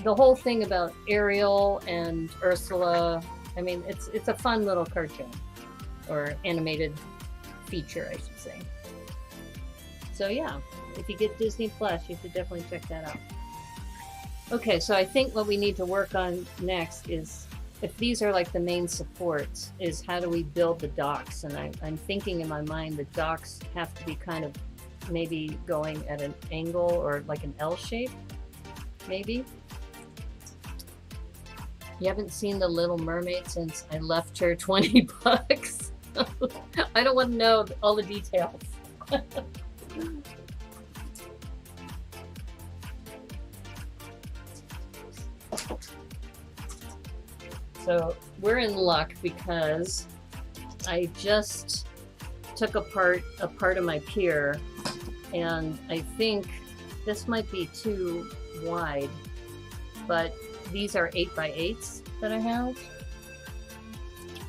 the whole thing about Ariel and Ursula, I mean, it's a fun little cartoon, or animated feature, I should say. So yeah, if you get Disney Plus, you should definitely check that out. Okay, so I think what we need to work on next is, if these are like the main supports, is how do we build the docks? And I'm thinking in my mind the docks have to be kind of maybe going at an angle or like an L shape, maybe. You haven't seen The Little Mermaid since I left her 20 bucks. I don't want to know all the details. So we're in luck because I just took apart a part of my pier, and I think this might be too wide, but these are 8x8s that I have.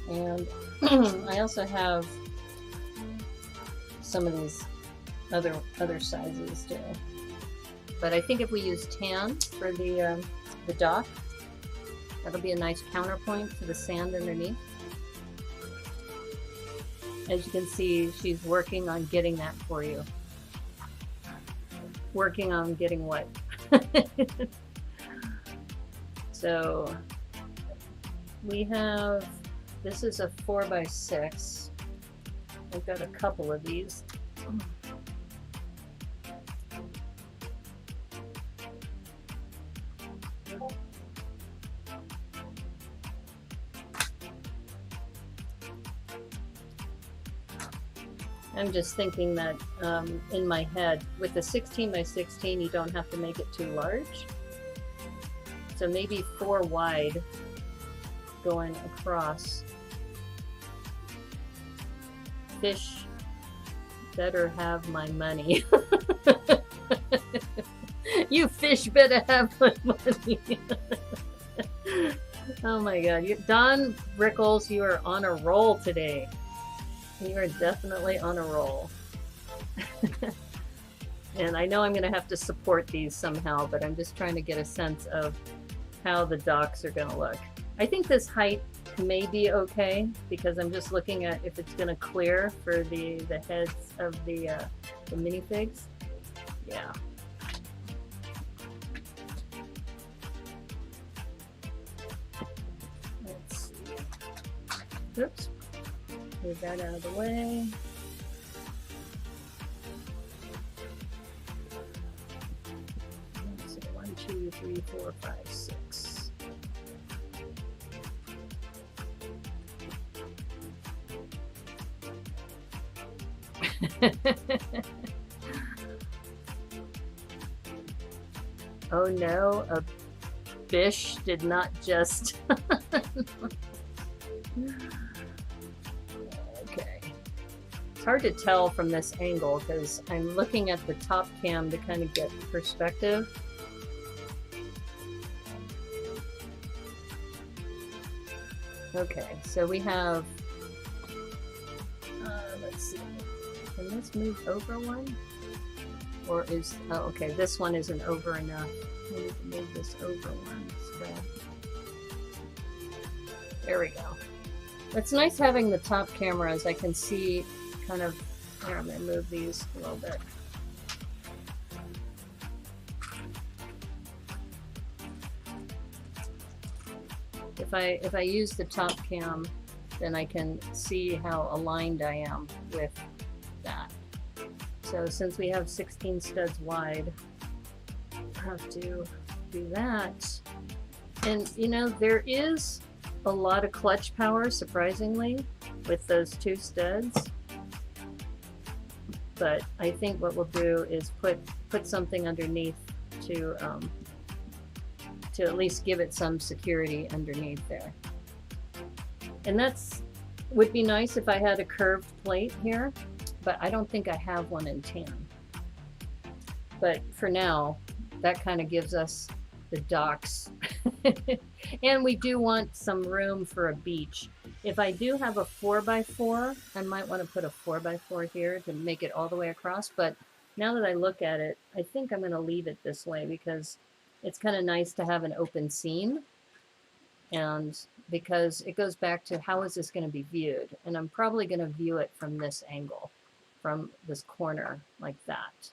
And I also have some of these other sizes too. But I think if we use tan for the dock, that'll be a nice counterpoint to the sand underneath. As you can see, she's working on getting that for you. Working on getting what? So we have, this is a 4x6. I've got a couple of these. I'm just thinking that in my head, with the 16x16, you don't have to make it too large. So maybe 4 wide going across. Fish better have my money. You fish better have my money. Oh my God. Don Brickles, you are on a roll today. You are definitely on a roll. And I know I'm going to have to support these somehow, but I'm just trying to get a sense of how the docks are going to look. I think this height may be okay, because I'm just looking at if it's going to clear for the heads of the minifigs. Yeah. Oops. Move that out of the way. Let's see, 1, 2, 3, 4, 5, 6. Oh no, a fish did not just... Okay. It's hard to tell from this angle because I'm looking at the top cam to kind of get perspective. Okay, so we have... let's see. Can this move over one? Or is... Oh, okay, this one isn't over enough. We need to move this over one instead. There we go. It's nice having the top camera as I can see kind of... Here, I'm going to move these a little bit. If I use the top cam, then I can see how aligned I am with that. So since we have 16 studs wide, I have to do that. And you know, there is a lot of clutch power, surprisingly, with those 2 studs. But I think what we'll do is put something underneath to at least give it some security underneath there. And would be nice if I had a curved plate here, but I don't think I have one in tan. But for now, that kind of gives us the docks. And we do want some room for a beach. If I do have a 4x4, I might want to put a 4x4 here to make it all the way across. But now that I look at it, I think I'm going to leave it this way because it's kind of nice to have an open scene. And because it goes back to how is this going to be viewed? And I'm probably going to view it from this angle, from this corner like that.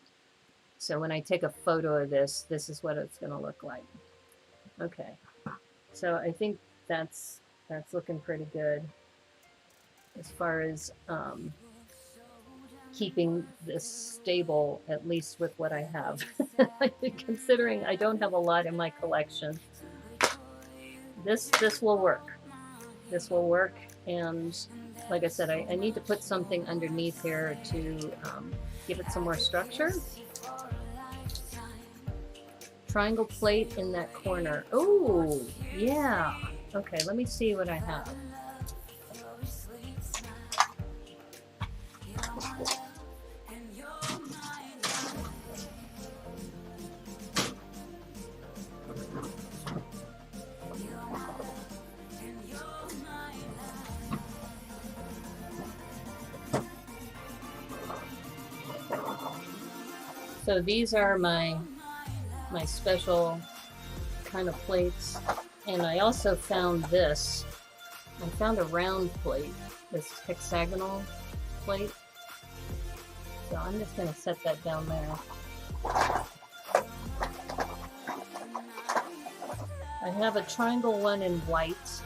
So when I take a photo of this, this is what it's going to look like. Okay, so I think that's looking pretty good as far as keeping this stable, at least with what I have. Considering I don't have a lot in my collection, this will work. This will work, and like I said, I need to put something underneath here to give it some more structure. Triangle plate in that corner. Oh, yeah. Okay, let me see what I have. So these are my special kind of plates, and I also found this. I found a round plate, this hexagonal plate. So I'm just going to set that down there. I have a triangle one in white.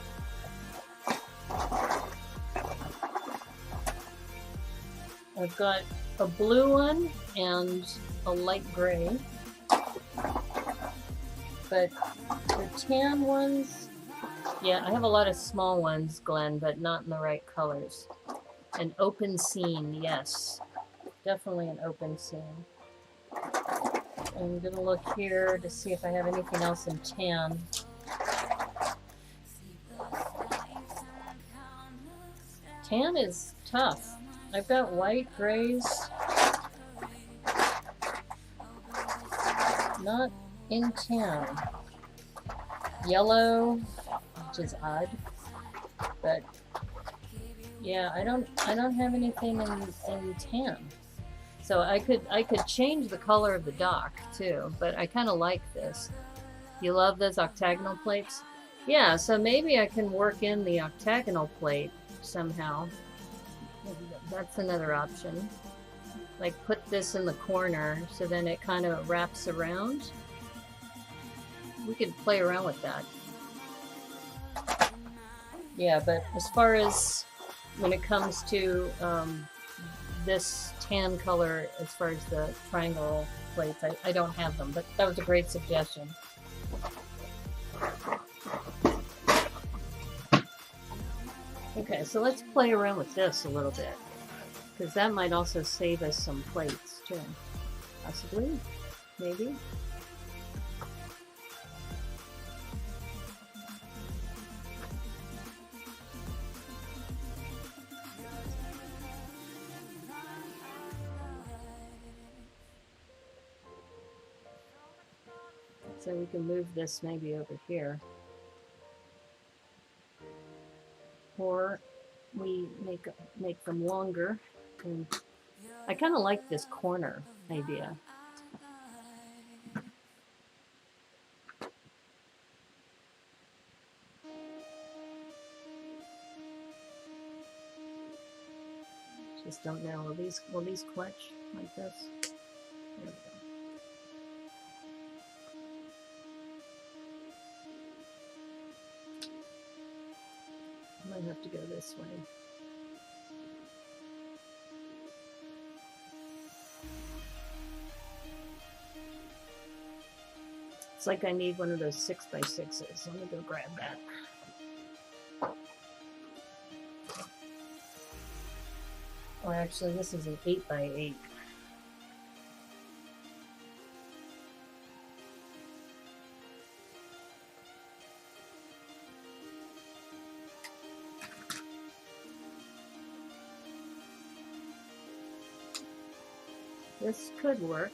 I've got a blue one and a light gray. But the tan ones, yeah, I have a lot of small ones, Glenn, but not in the right colors. An open scene, yes. Definitely an open scene. I'm going to look here to see if I have anything else in tan. Tan is tough. I've got white, grays. Not in tan. Yellow, which is odd, but yeah, I don't have anything in tan. So I could change the color of the dock too, but I kind of like this. You love those octagonal plates? Yeah, so maybe I can work in the octagonal plate somehow. That's another option. Like put this in the corner so then it kind of wraps around. We could play around with that. Yeah, but as far as when it comes to this tan color, as far as the triangle plates, I don't have them, but that was a great suggestion. Okay, so let's play around with this a little bit, because that might also save us some plates too. Possibly, maybe. So we can move this maybe over here. Or we make them longer. And I kind of like this corner idea. Just don't know. Will these clutch like this? There we go. I might have to go this way. It's like I need one of those 6x6s. Let me go grab that. Or actually, this is an 8x8. This could work.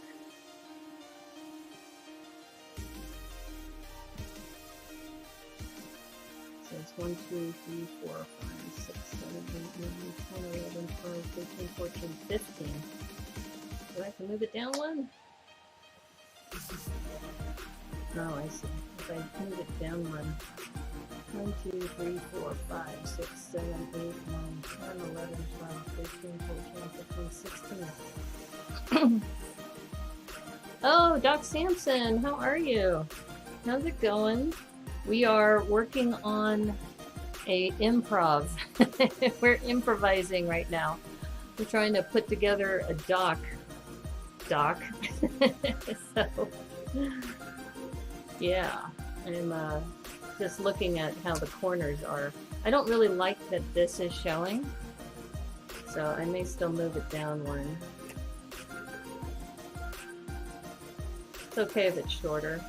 So it's 1, 2, 3, 4, 5, 6, 7, 8, 9, 10, 11, 12, 13, 14, 15. Do I have to move it down one? Oh, I see. If I move it down one. 1, 2, 3, 4, 5, 6, 7, 8, 9, 10, 11, 12, 13, 14, 15, 16. Oh, Doc Sampson, how are you? How's it going? We are working on a improv. We're improvising right now. We're trying to put together a doc. So, yeah, I'm just looking at how the corners are. I don't really like that this is showing, so I may still move it down one. It's okay if it's shorter.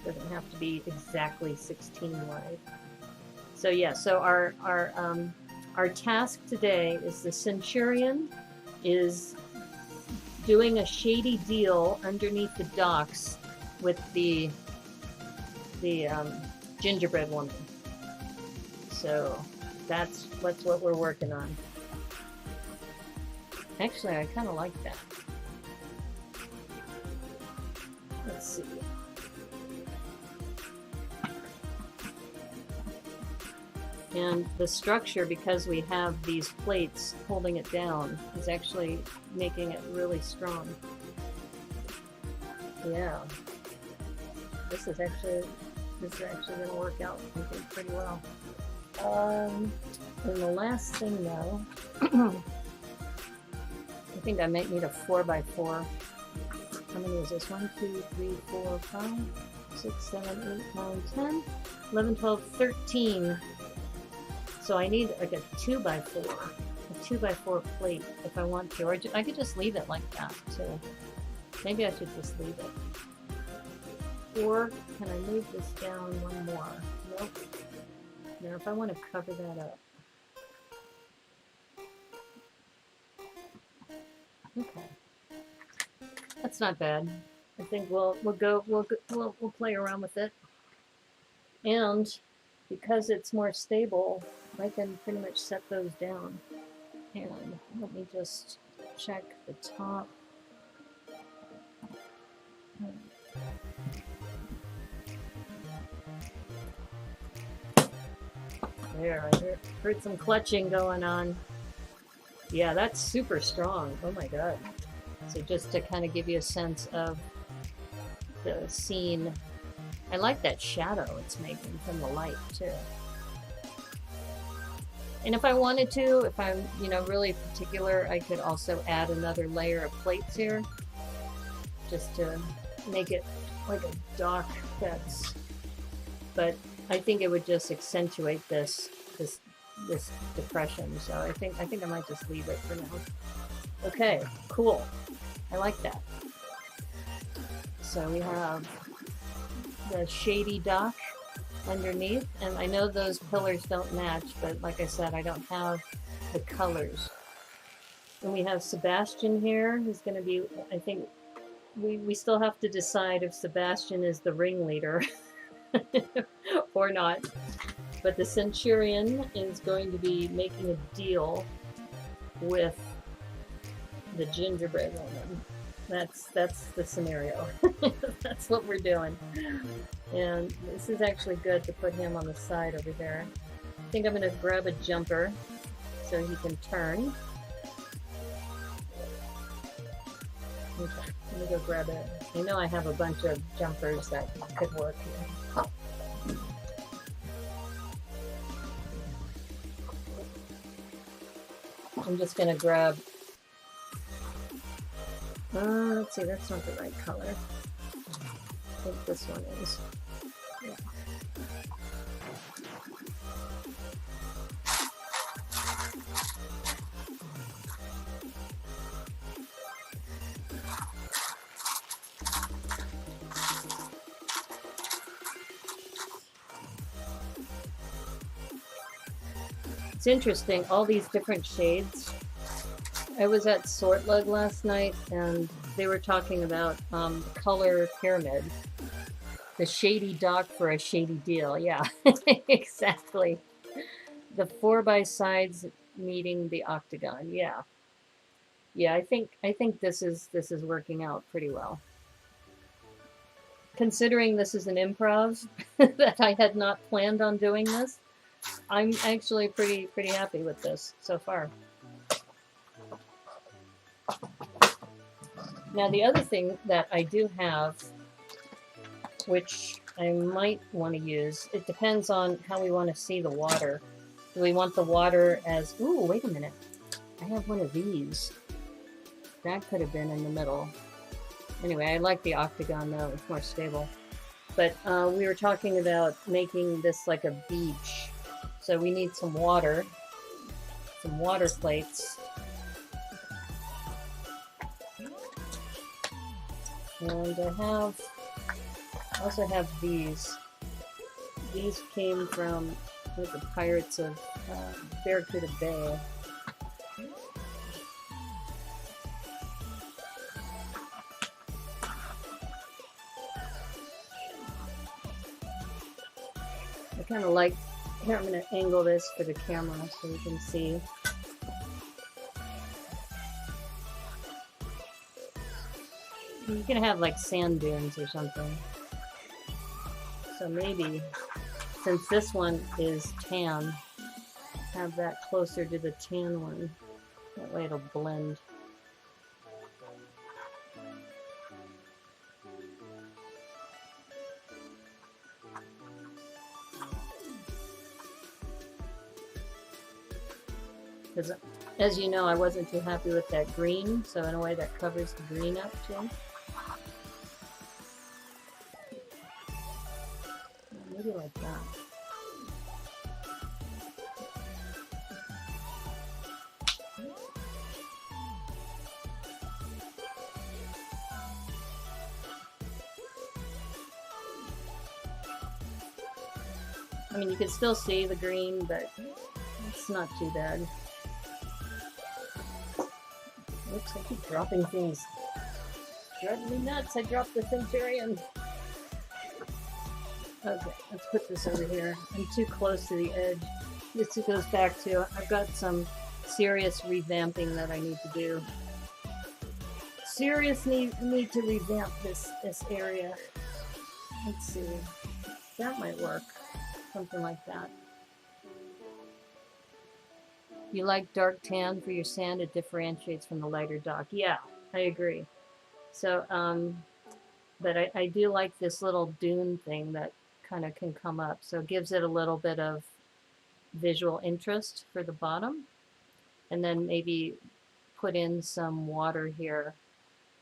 It doesn't have to be exactly 16 wide. So yeah, so our task today is the Centurion is doing a shady deal underneath the docks with the Gingerbread Woman. So that's what we're working on. Actually, I kind of like that. Let's see. And the structure, because we have these plates holding it down, is actually making it really strong. Yeah. This is actually going to work out, I think, pretty well. And the last thing, though, I think I might need a 4x4. How many is this? 1, 2, 3, 4, 5, 6, 7, 8, 9, 10, 11, 12, 13. So I need like a 2x4 plate if I want to, or I could just leave it like that too. Maybe I should just leave it. Or can I move this down one more? Nope. Now if I want to cover that up. Okay. That's not bad. I think we'll play around with it. And because it's more stable, I can pretty much set those down. And let me just check the top. There, I heard some clutching going on. Yeah, that's super strong. Oh my god. So just to kind of give you a sense of the scene. I like that shadow it's making from the light too. And if I wanted to, if I'm, you know, really particular, I could also add another layer of plates here, just to make it like a dock that's, but I think it would just accentuate this depression. So I think I might just leave it for now. Okay, cool. I like that. So we have the shady dock underneath, and I know those pillars don't match, but like I said, I don't have the colors. And we have Sebastian here, who's going to be, I think we still have to decide if Sebastian is the ringleader or not. But the Centurion is going to be making a deal with the Gingerbread Woman. That's the scenario. That's what we're doing. And this is actually good to put him on the side over there. I think I'm going to grab a jumper so he can turn. Okay, let me go grab it. I know I have a bunch of jumpers that could work here. I'm just going to grab, let's see, that's not the right color. I think this one is. Yeah. It's interesting, all these different shades. I was at Sort Lug last night and they were talking about color pyramid. The shady dock for a shady deal. Yeah, exactly. The 4x sides meeting the octagon. Yeah. Yeah, I think this is working out pretty well. Considering this is an improv that I had not planned on doing this, I'm actually pretty happy with this so far. Now the other thing that I do have, which I might want to use, it depends on how we want to see the water. Do we want the water as, ooh, wait a minute. I have one of these. That could have been in the middle. Anyway, I like the octagon though, it's more stable. But we were talking about making this like a beach. So we need some water plates. And I also have these. These came from the Pirates of Barracuda Bay. I kind of like, here I'm going to angle this for the camera so you can see. You can have like sand dunes or something. So maybe, since this one is tan, have that closer to the tan one. That way it'll blend. Because, as you know, I wasn't too happy with that green, so in a way that covers the green up too. Maybe like that. I mean, you can still see the green, but it's not too bad. Oops, I keep dropping things. Driving me nuts, I dropped the Centurion. Okay, let's put this over here. I'm too close to the edge. This goes back to, I've got some serious revamping that I need to do. Serious need to revamp this area. Let's see. That might work. Something like that. You like dark tan for your sand, it differentiates from the lighter dock. Yeah, I agree. So, but I do like this little dune thing that kind of can come up. So it gives it a little bit of visual interest for the bottom, and then maybe put in some water here.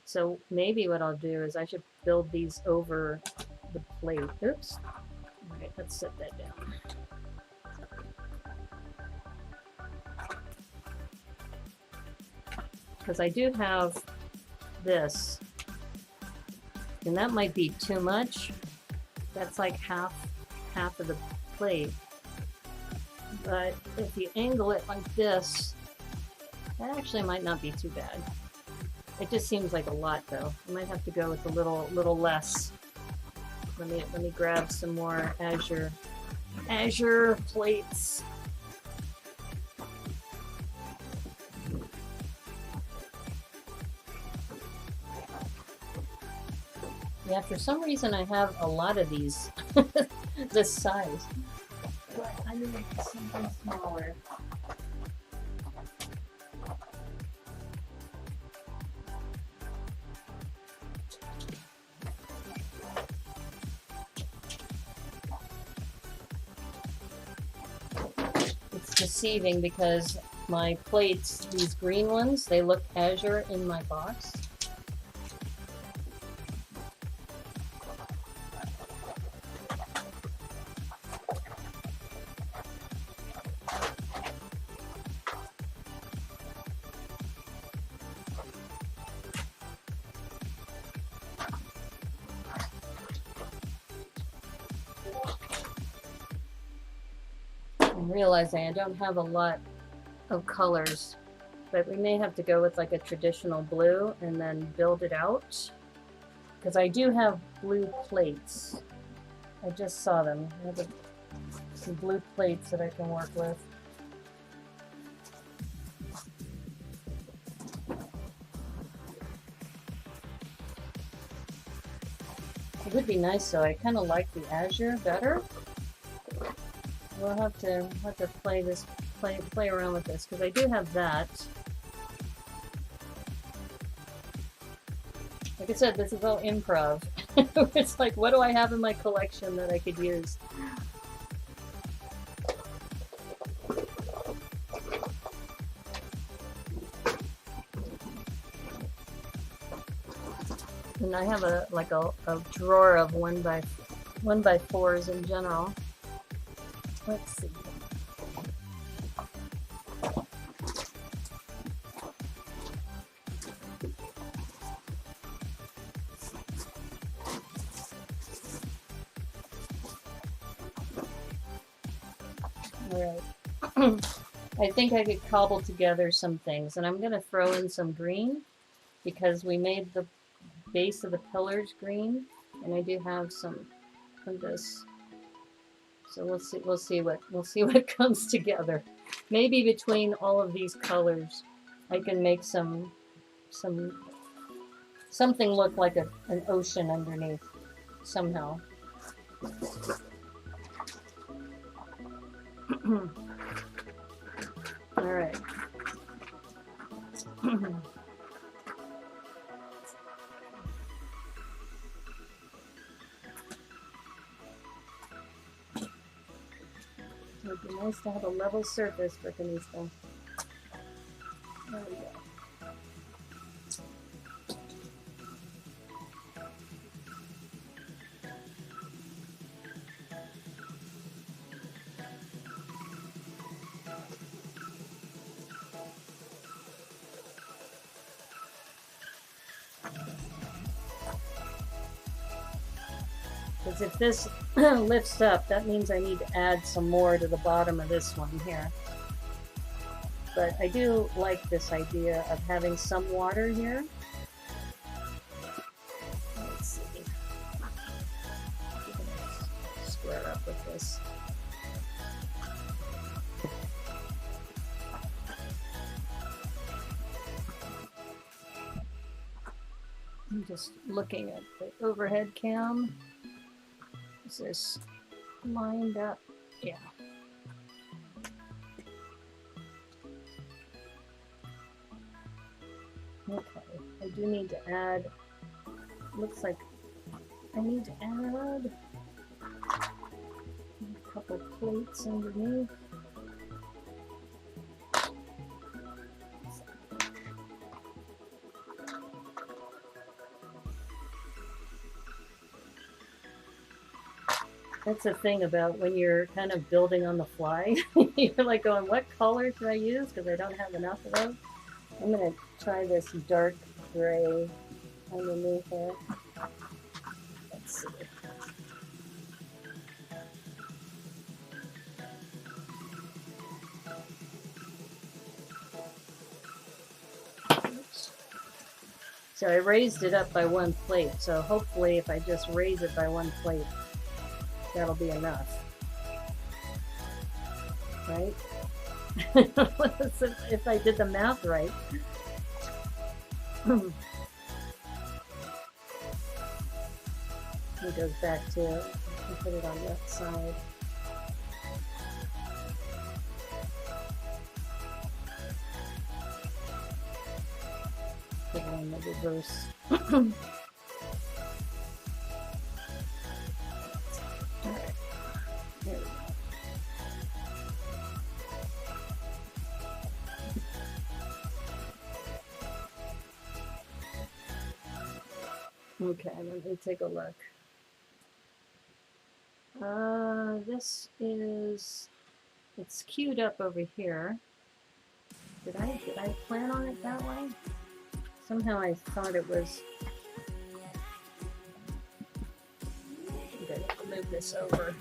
So maybe what I'll do is I should build these over the plate. Oops. All right, let's set that down. Because I do have this, and that might be too much. That's like half of the plate. But if you angle it like this, that actually might not be too bad. It just seems like a lot though. I might have to go with a little less. Let me grab some more azure plates. Yeah, for some reason I have a lot of these this size. But I need something smaller. It's deceiving because my plates, these green ones, they look azure in my box. I'm realizing I don't have a lot of colors, but we may have to go with like a traditional blue and then build it out, because I do have blue plates. I just saw them. I have some blue plates that I can work with. It would be nice though. I kind of like the azure better. We'll have to play around with this, because I do have that. Like I said, this is all improv. It's like, what do I have in my collection that I could use? And I have a drawer of 1x4s in general. Let's see. All right. I think I could cobble together some things, and I'm going to throw in some green because we made the base of the pillars green, and I do have some of this. So we'll see what comes together. Maybe between all of these colors, I can make something look like an ocean underneath somehow. All right. It would be nice to have a level surface, Brickanista. There we go. Because if this lifts up, that means I need to add some more to the bottom of this one here. But I do like this idea of having some water here. Let's see. Square up with this. I'm just looking at the overhead cam. Is this lined up? Yeah. Okay, I do need to add, looks like I need to add a couple plates underneath. That's the thing about when you're kind of building on the fly. You're like going, what color should I use? Because I don't have enough of those. I'm going to try this dark gray underneath there. Let's see. Oops. So I raised it up by one plate. So hopefully if I just raise it by one plate, that'll be enough. Right? If I did the math right. It goes back to, put it on that side. Put it on the reverse. Alright, there we go. Okay, let me take a look. This is, it's queued up over here. Did I plan on it that way? Somehow I thought it was. Okay, I'll move this over.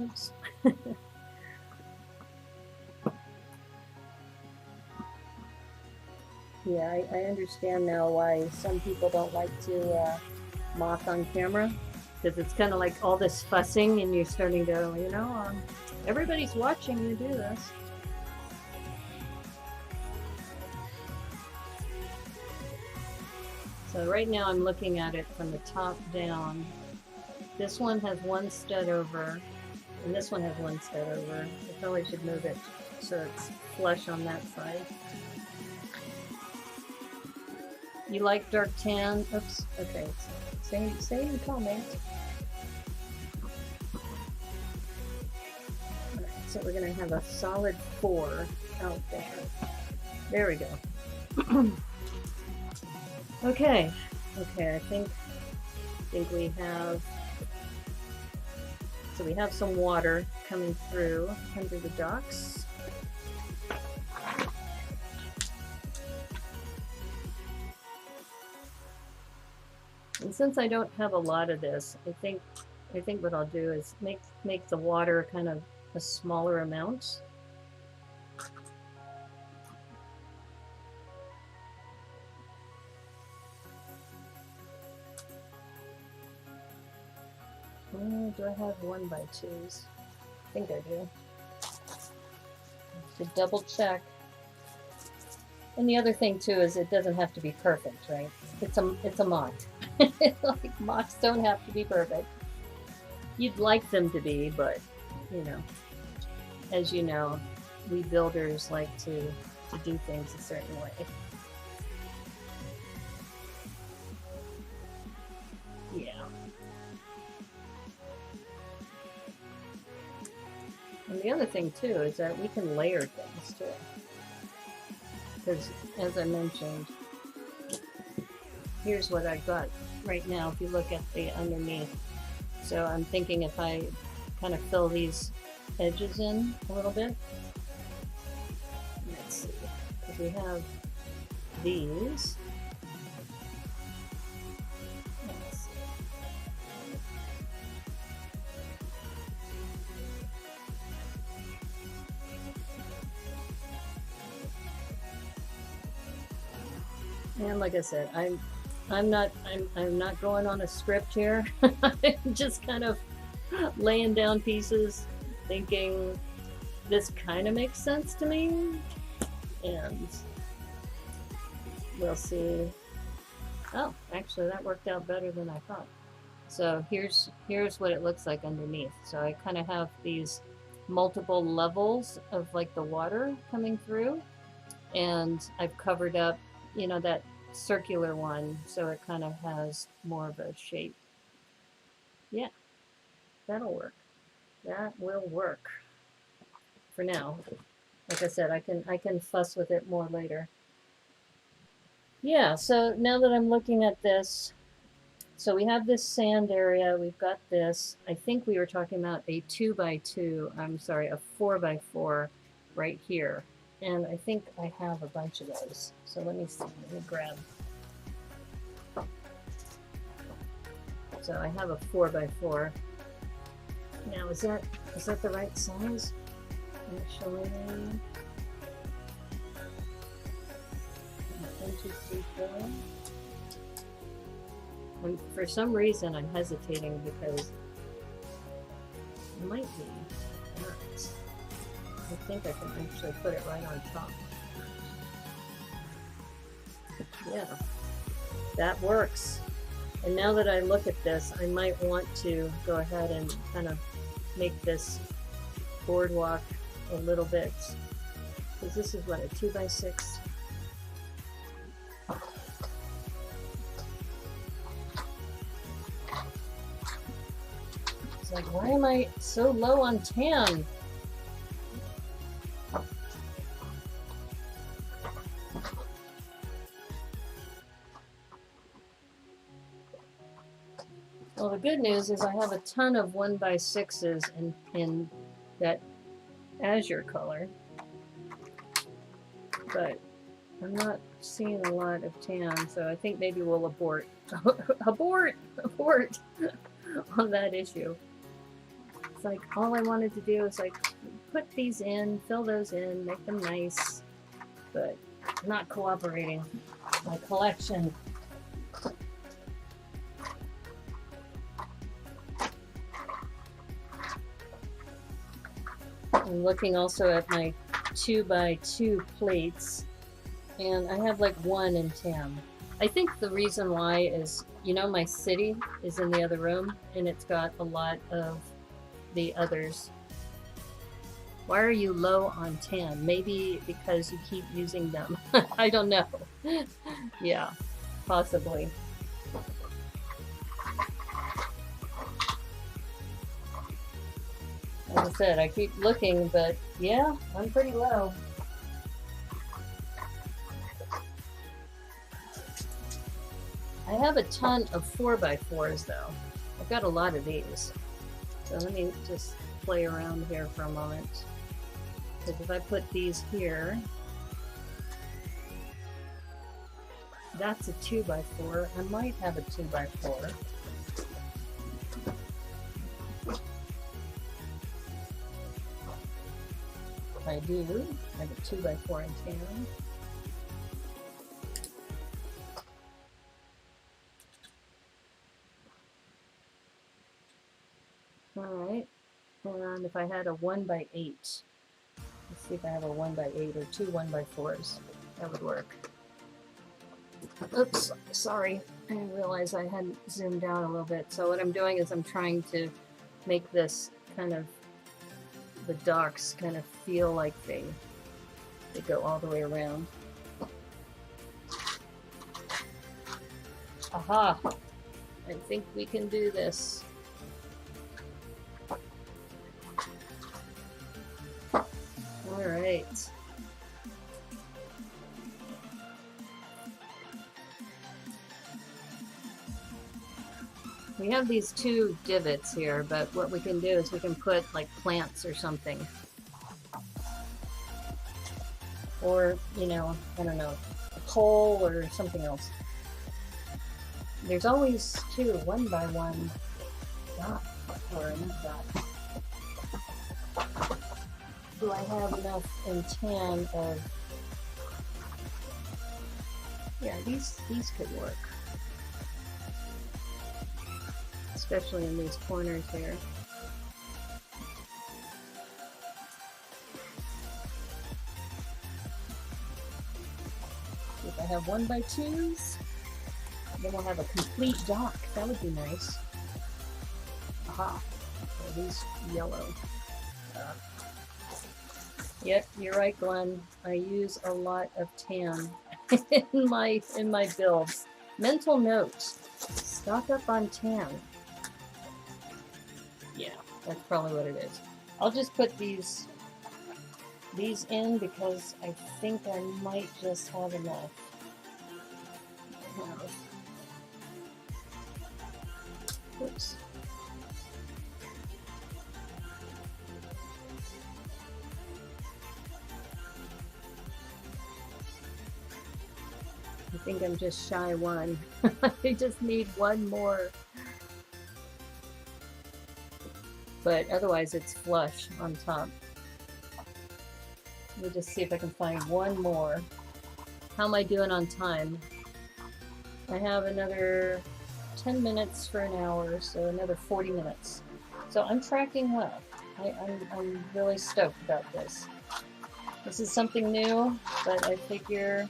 Oops. Yeah, I understand now why some people don't like to mock on camera, because it's kind of like all this fussing and you're starting to, you know, everybody's watching you do this. So right now I'm looking at it from the top down. This one has one stud over, and this one has one stud over. I probably should move it so it's flush on that side. You like dark tan? Oops. Okay. Say in the comments. Alright, so we're gonna have a solid 4 out there. There we go. Okay. Okay, I think we have. So we have some water coming through under the docks. And since I don't have a lot of this, I think what I'll do is make the water kind of a smaller amount. Do I have 1x2s? I think I do. To double check. And the other thing too is it doesn't have to be perfect, right? It's a MOC. Like MOCs don't have to be perfect. You'd like them to be, but you know, as you know, we builders like to do things a certain way. Yeah. And the other thing too is that we can layer things too. Because as I mentioned, here's what I got right now if you look at the underneath. So I'm thinking if I kind of fill these edges in a little bit. Let's see, because we have these. Let's see. And like I said, I'm not going on a script here. I'm just kind of laying down pieces, thinking this kind of makes sense to me, and we'll see. Oh, actually that worked out better than I thought. So here's what it looks like underneath. So I kind of have these multiple levels of like the water coming through, and I've covered up, you know, that circular one so it kind of has more of a shape. Yeah, that'll work. That will work for now. Like I said, I can fuss with it more later. Yeah, so now that I'm looking at this, so we have this sand area, we've got this. I think we were talking about a 2x2, I'm sorry, a 4x4 right here. And I think I have a bunch of those. So let me see, let me grab. So I have a 4x4. Now is that the right size? Actually, 1, 2, 3, 4. And for some reason, I'm hesitating because it might be not. I think I can actually put it right on top. Yeah, that works. And now that I look at this, I might want to go ahead and kind of make this boardwalk a little bit, because this is what, a 2x6. It's like, why am I so low on tan? Well, the good news is I have a ton of 1x6s in that azure color, but I'm not seeing a lot of tan, so I think maybe we'll abort on that issue. It's like all I wanted to do is like put these in, fill those in, make them nice, but not cooperating. My collection. I'm looking also at my 2x2 plates, and I have like 1 in tan. I think the reason why is, you know, my city is in the other room, and it's got a lot of the others. Why are you low on tan? Maybe because you keep using them. I don't know. Yeah, possibly. Like I said, I keep looking, but yeah, I'm pretty low. I have a ton of 4x4s though. I've got a lot of these. So let me just play around here for a moment. Because if I put these here, that's a 2x4. I might have a 2x4. I do. I have a 2x4 in tan. Alright, and if I had a 1x8, let's see if I have a 1x8 or 2 1x4s, that would work. Oops, sorry, I didn't realize I hadn't zoomed out a little bit. So what I'm doing is I'm trying to make this kind of, the docks kind of feel like they go all the way around. Aha! I think we can do this. Alright. We have these 2 divots here, but what we can do is we can put like plants or something. Or, you know, I don't know, a pole or something else. There's always 2 1x1 dot or enough dot. Do I have enough in tan of... Yeah, these could work. Especially in these corners here. If I have 1x2s, then we'll have a complete dock. That would be nice. Aha. So these yellow. Yep, you're right, Glenn. I use a lot of tan in my builds. Mental note: stock up on tan. Yeah, that's probably what it is. I'll just put these in because I think I might just have enough. Oops. I think I'm just shy one. I just need one more. But otherwise it's flush on top. Let me just see if I can find one more. How am I doing on time? I have another 10 minutes for an hour, so another 40 minutes. So I'm tracking well. I'm really stoked about this. This is something new, but I figure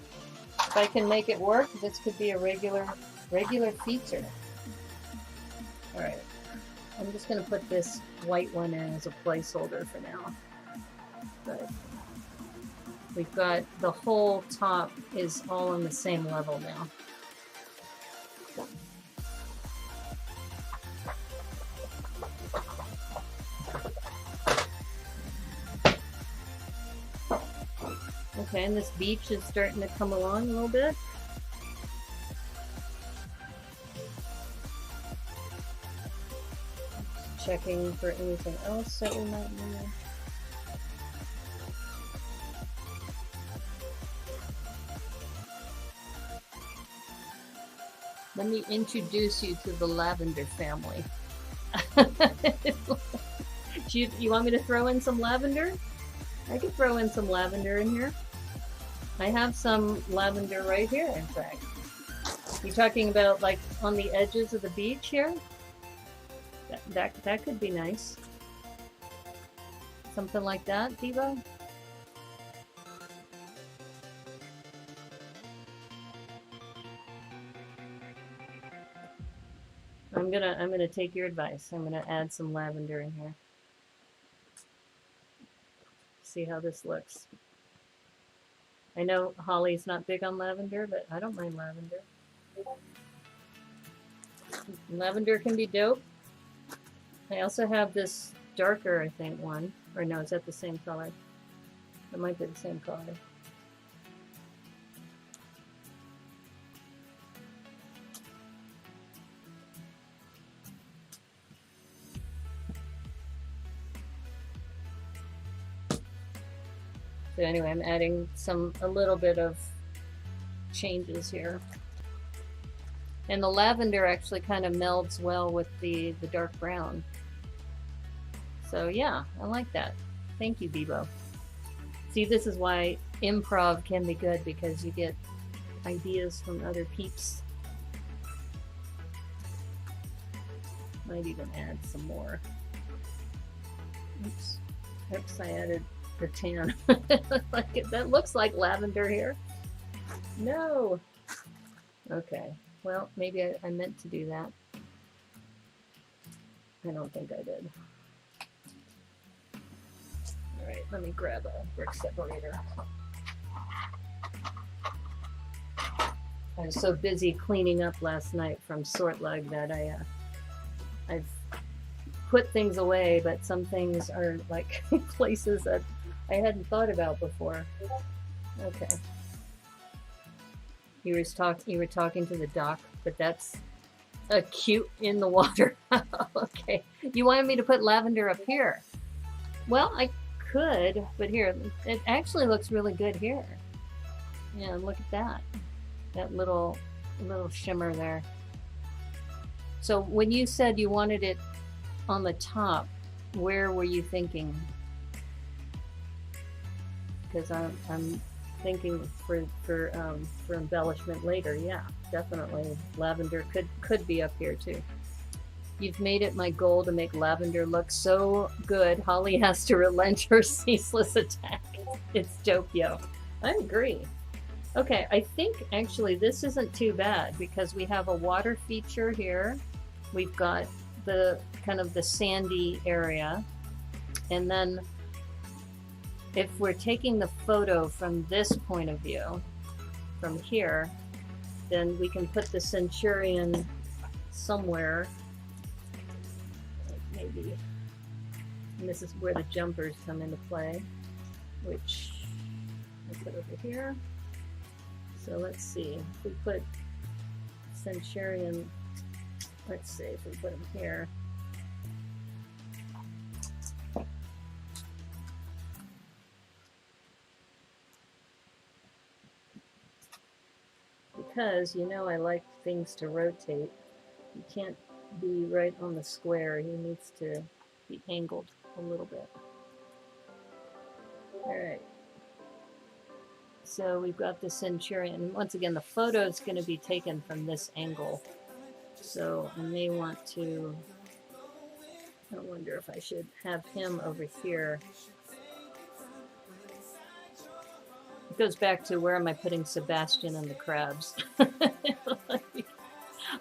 if I can make it work, this could be a regular feature. All right, I'm just gonna put this white one in as a placeholder for now. But we've got the whole top is all on the same level now. Okay, and this beach is starting to come along a little bit. Just checking for anything else that we might need. Let me introduce you to the lavender family. You want me to throw in some lavender? I could throw in some lavender in here. I have some lavender right here, in fact. You talking about like on the edges of the beach here? That could be nice. Something like that, Devo? I'm gonna take your advice. I'm gonna add some lavender in here. See how this looks. I know Holly's not big on lavender, but I don't mind lavender. Lavender can be dope. I also have this darker, I think, one. Or no, is that the same color? It might be the same color. So anyway, I'm adding a little bit of changes here. And the lavender actually kind of melds well with the dark brown. So yeah, I like that. Thank you, Bebo. See, this is why improv can be good, because you get ideas from other peeps. Might even add some more. Oops. Oops, I added the tan. That looks like lavender here. No. Okay. Well, maybe I meant to do that. I don't think I did. All right, let me grab a brick separator. I was so busy cleaning up last night from sort lug that I've put things away, but some things are like places that I hadn't thought about before. Okay. You were talking to the dock, but that's a cute in the water. Okay. You wanted me to put lavender up here. Well, I could, but here, it actually looks really good here. Yeah, look at that. That little shimmer there. So when you said you wanted it on the top, where were you thinking? Because I'm thinking for embellishment later. Yeah, definitely lavender could be up here too. You've made it my goal to make lavender look so good. Holly has to relent her ceaseless attack. It's dope, yo. I agree. Okay, I think actually this isn't too bad because we have a water feature here. We've got the kind of the sandy area, and then if we're taking the photo from this point of view, from here, then we can put the Centurion somewhere, like maybe, and this is where the jumpers come into play, which I put over here. So let's see, if we put Centurion, let's see if we put him here. Because, you know, I like things to rotate. You can't be right on the square. He needs to be angled a little bit. All right. So we've got the Centurion. Once again, the photo is going to be taken from this angle. So I may want to, I wonder if I should have him over here. It goes back to where am I putting Sebastian and the crabs.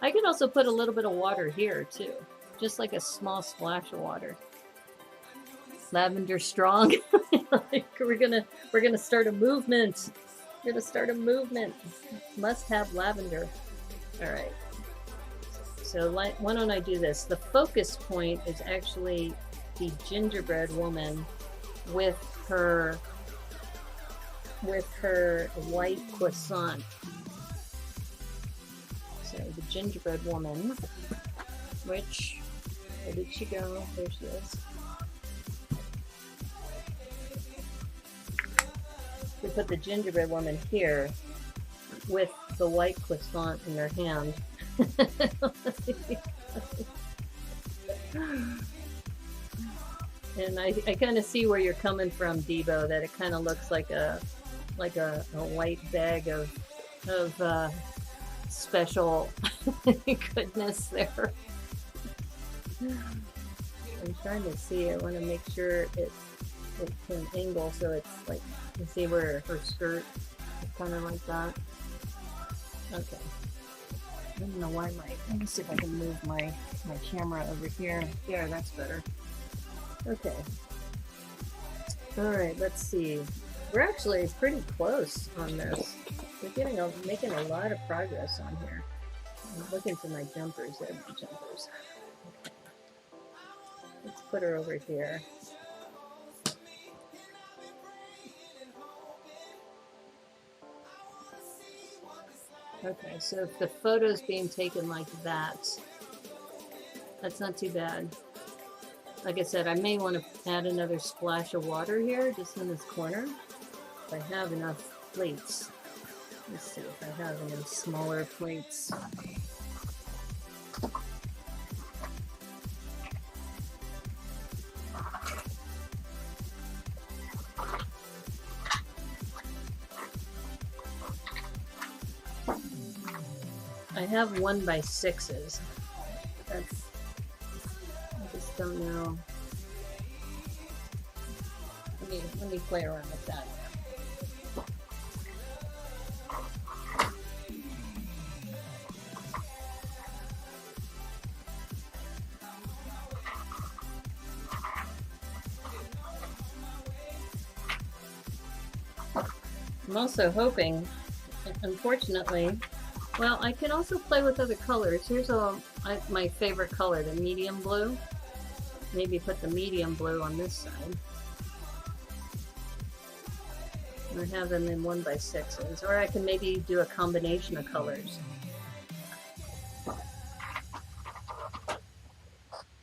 I could also put a little bit of water here too, just like a small splash of water. Lavender strong. Like we're gonna start a movement. We're gonna start a movement. Must have lavender. All right. So why don't I do this? The focus point is actually the gingerbread woman with her white croissant. So the gingerbread woman, which, where did she go? There she is. We put the gingerbread woman here with the white croissant in her hand. And I kind of see where you're coming from, Debo, that it kind of looks like a white bag of special goodness there. I'm trying to see. I want to make sure it can angle so it's like, you see where her skirt is kind of like that. Okay. I don't know why let me see if I can move my camera over here. There, that's better. Okay. All right, let's see. We're actually pretty close on this. We're making a lot of progress on here. I'm looking for my jumpers. There are my jumpers. Okay. Let's put her over here. Okay, so if the photo's being taken like that, that's not too bad. Like I said, I may want to add another splash of water here, just in this corner. If I have enough plates. Let's see if I have any smaller plates. I have 1x6s. I just don't know. Let me play around with that. I'm also hoping, unfortunately, well, I can also play with other colors. Here's my favorite color, the medium blue. Maybe put the medium blue on this side. And I have them in 1x6s. Or I can maybe do a combination of colors.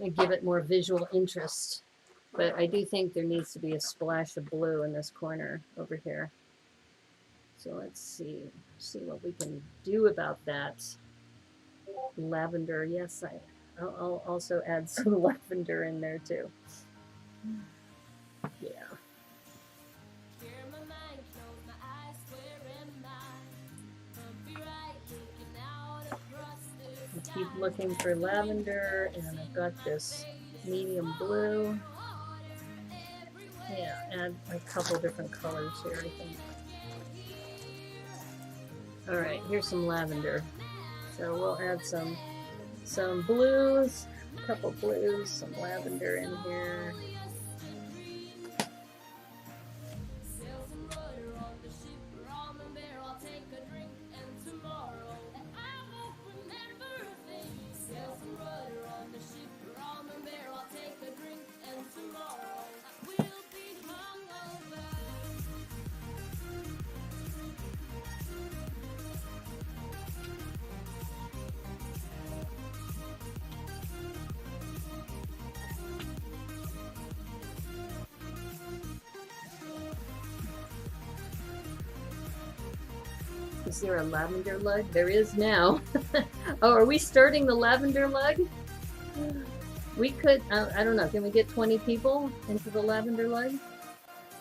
And give it more visual interest. But I do think there needs to be a splash of blue in this corner over here. So let's see what we can do about that. Lavender, yes, I'll also add some lavender in there too. Yeah. I keep looking for lavender, and I've got this medium blue. Yeah, add a couple different colors here, I think. All right, here's some lavender. So we'll add some blues, a couple blues, some lavender in here. Is there a lavender lug? There is now. Oh, are we starting the lavender lug? We could, I don't know, can we get 20 people into the lavender lug?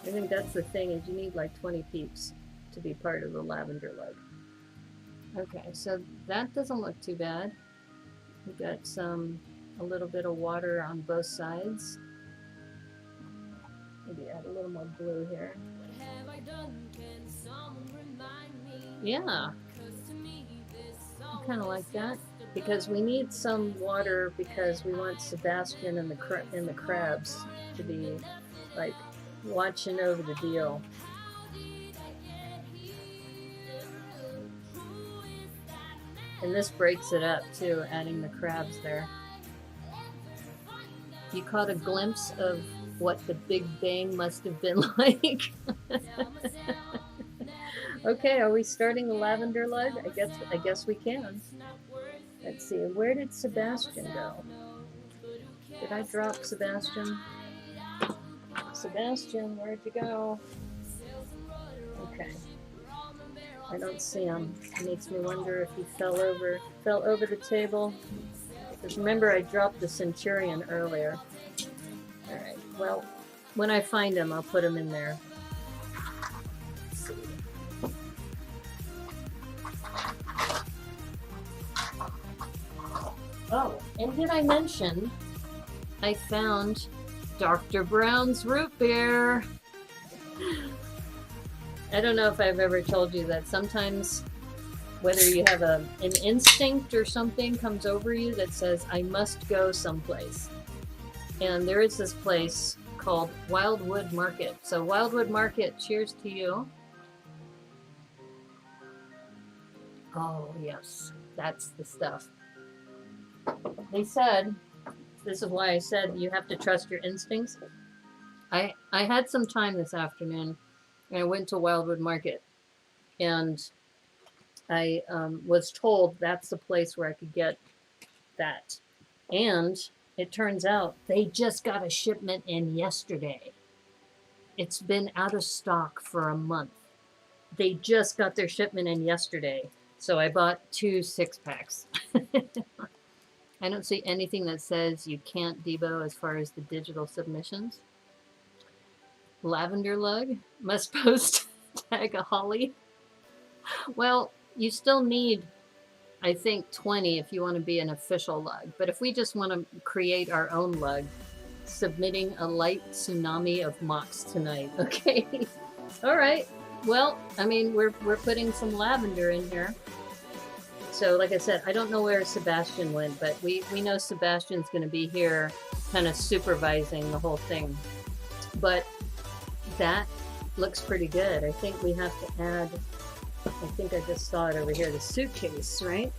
I think that's the thing, is you need like 20 peeps to be part of the lavender lug. Okay, so that doesn't look too bad. We've got a little bit of water on both sides. Maybe add a little more blue here. Yeah, I kind of like that, because we need some water, because we want Sebastian and the crabs to be like watching over the deal. And this breaks it up too, adding the crabs there. You caught a glimpse of what the Big Bang must have been like. Okay, are we starting the lavender lug? I guess we can. Let's see, where did Sebastian go? Did I drop Sebastian? Sebastian, where'd you go? Okay. I don't see him. It makes me wonder if he fell over the table. Because remember, I dropped the Centurion earlier. Alright, well, when I find him, I'll put him in there. Let's see. Oh, and did I mention I found Dr. Brown's root beer? I don't know if I've ever told you that sometimes, whether you have an instinct or something comes over you that says, I must go someplace. And there is this place called Wildwood Market. So Wildwood Market, cheers to you. Oh yes, that's the stuff. They said, this is why I said you have to trust your instincts. I had some time this afternoon, and I went to Wildwood Market, and I was told that's the place where I could get that. And it turns out they just got a shipment in yesterday. It's been out of stock for a month. They just got their shipment in yesterday. So I bought 2 6-packs. I don't see anything that says you can't debo as far as the digital submissions. Lavender lug must post tag a holly. Well, you still need, I think, 20 if you want to be an official lug. But if we just want to create our own lug, submitting a light tsunami of MOCs tonight. Okay. All right. Well, I mean, we're putting some lavender in here. So like I said, I don't know where Sebastian went, but we know Sebastian's going to be here kind of supervising the whole thing. But that looks pretty good. I think we have to add, I think I just saw it over here, the suitcase, right?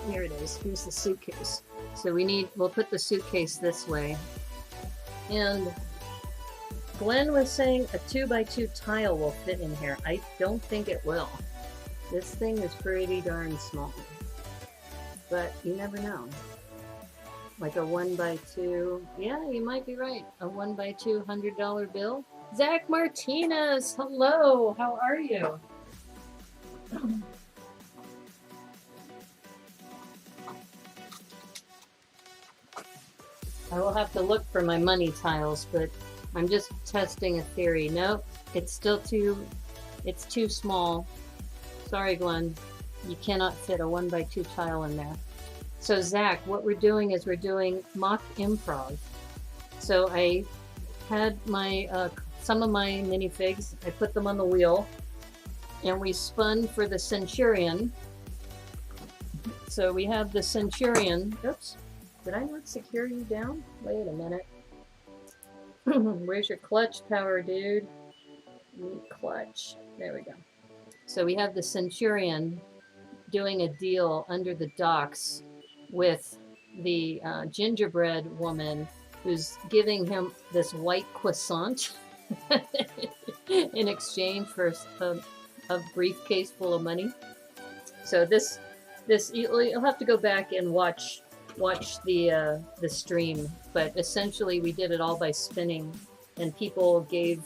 Here it is. Here's the suitcase. So we'll put the suitcase this way. And Glenn was saying a 2x2 tile will fit in here. I don't think it will. This thing is pretty darn small. But you never know. Like a 1x2. Yeah, you might be right. A 1x2 $100 bill. Zach Martinez, hello. How are you? I will have to look for my money tiles, but I'm just testing a theory. Nope, it's too small. Sorry, Glenn. You cannot fit a 1x2 tile in there. So Zach, what we're doing is we're doing MOC Improv. So I had my some of my minifigs. I put them on the wheel, and we spun for the Centurion. So we have the Centurion. Oops, did I not secure you down? Wait a minute. Where's your clutch power, dude? Clutch. There we go. So we have the Centurion doing a deal under the docks with the Gingerbread Woman, who's giving him this white croissant in exchange for a briefcase full of money. So this you'll have to go back and watch the stream, but essentially we did it all by spinning, and people gave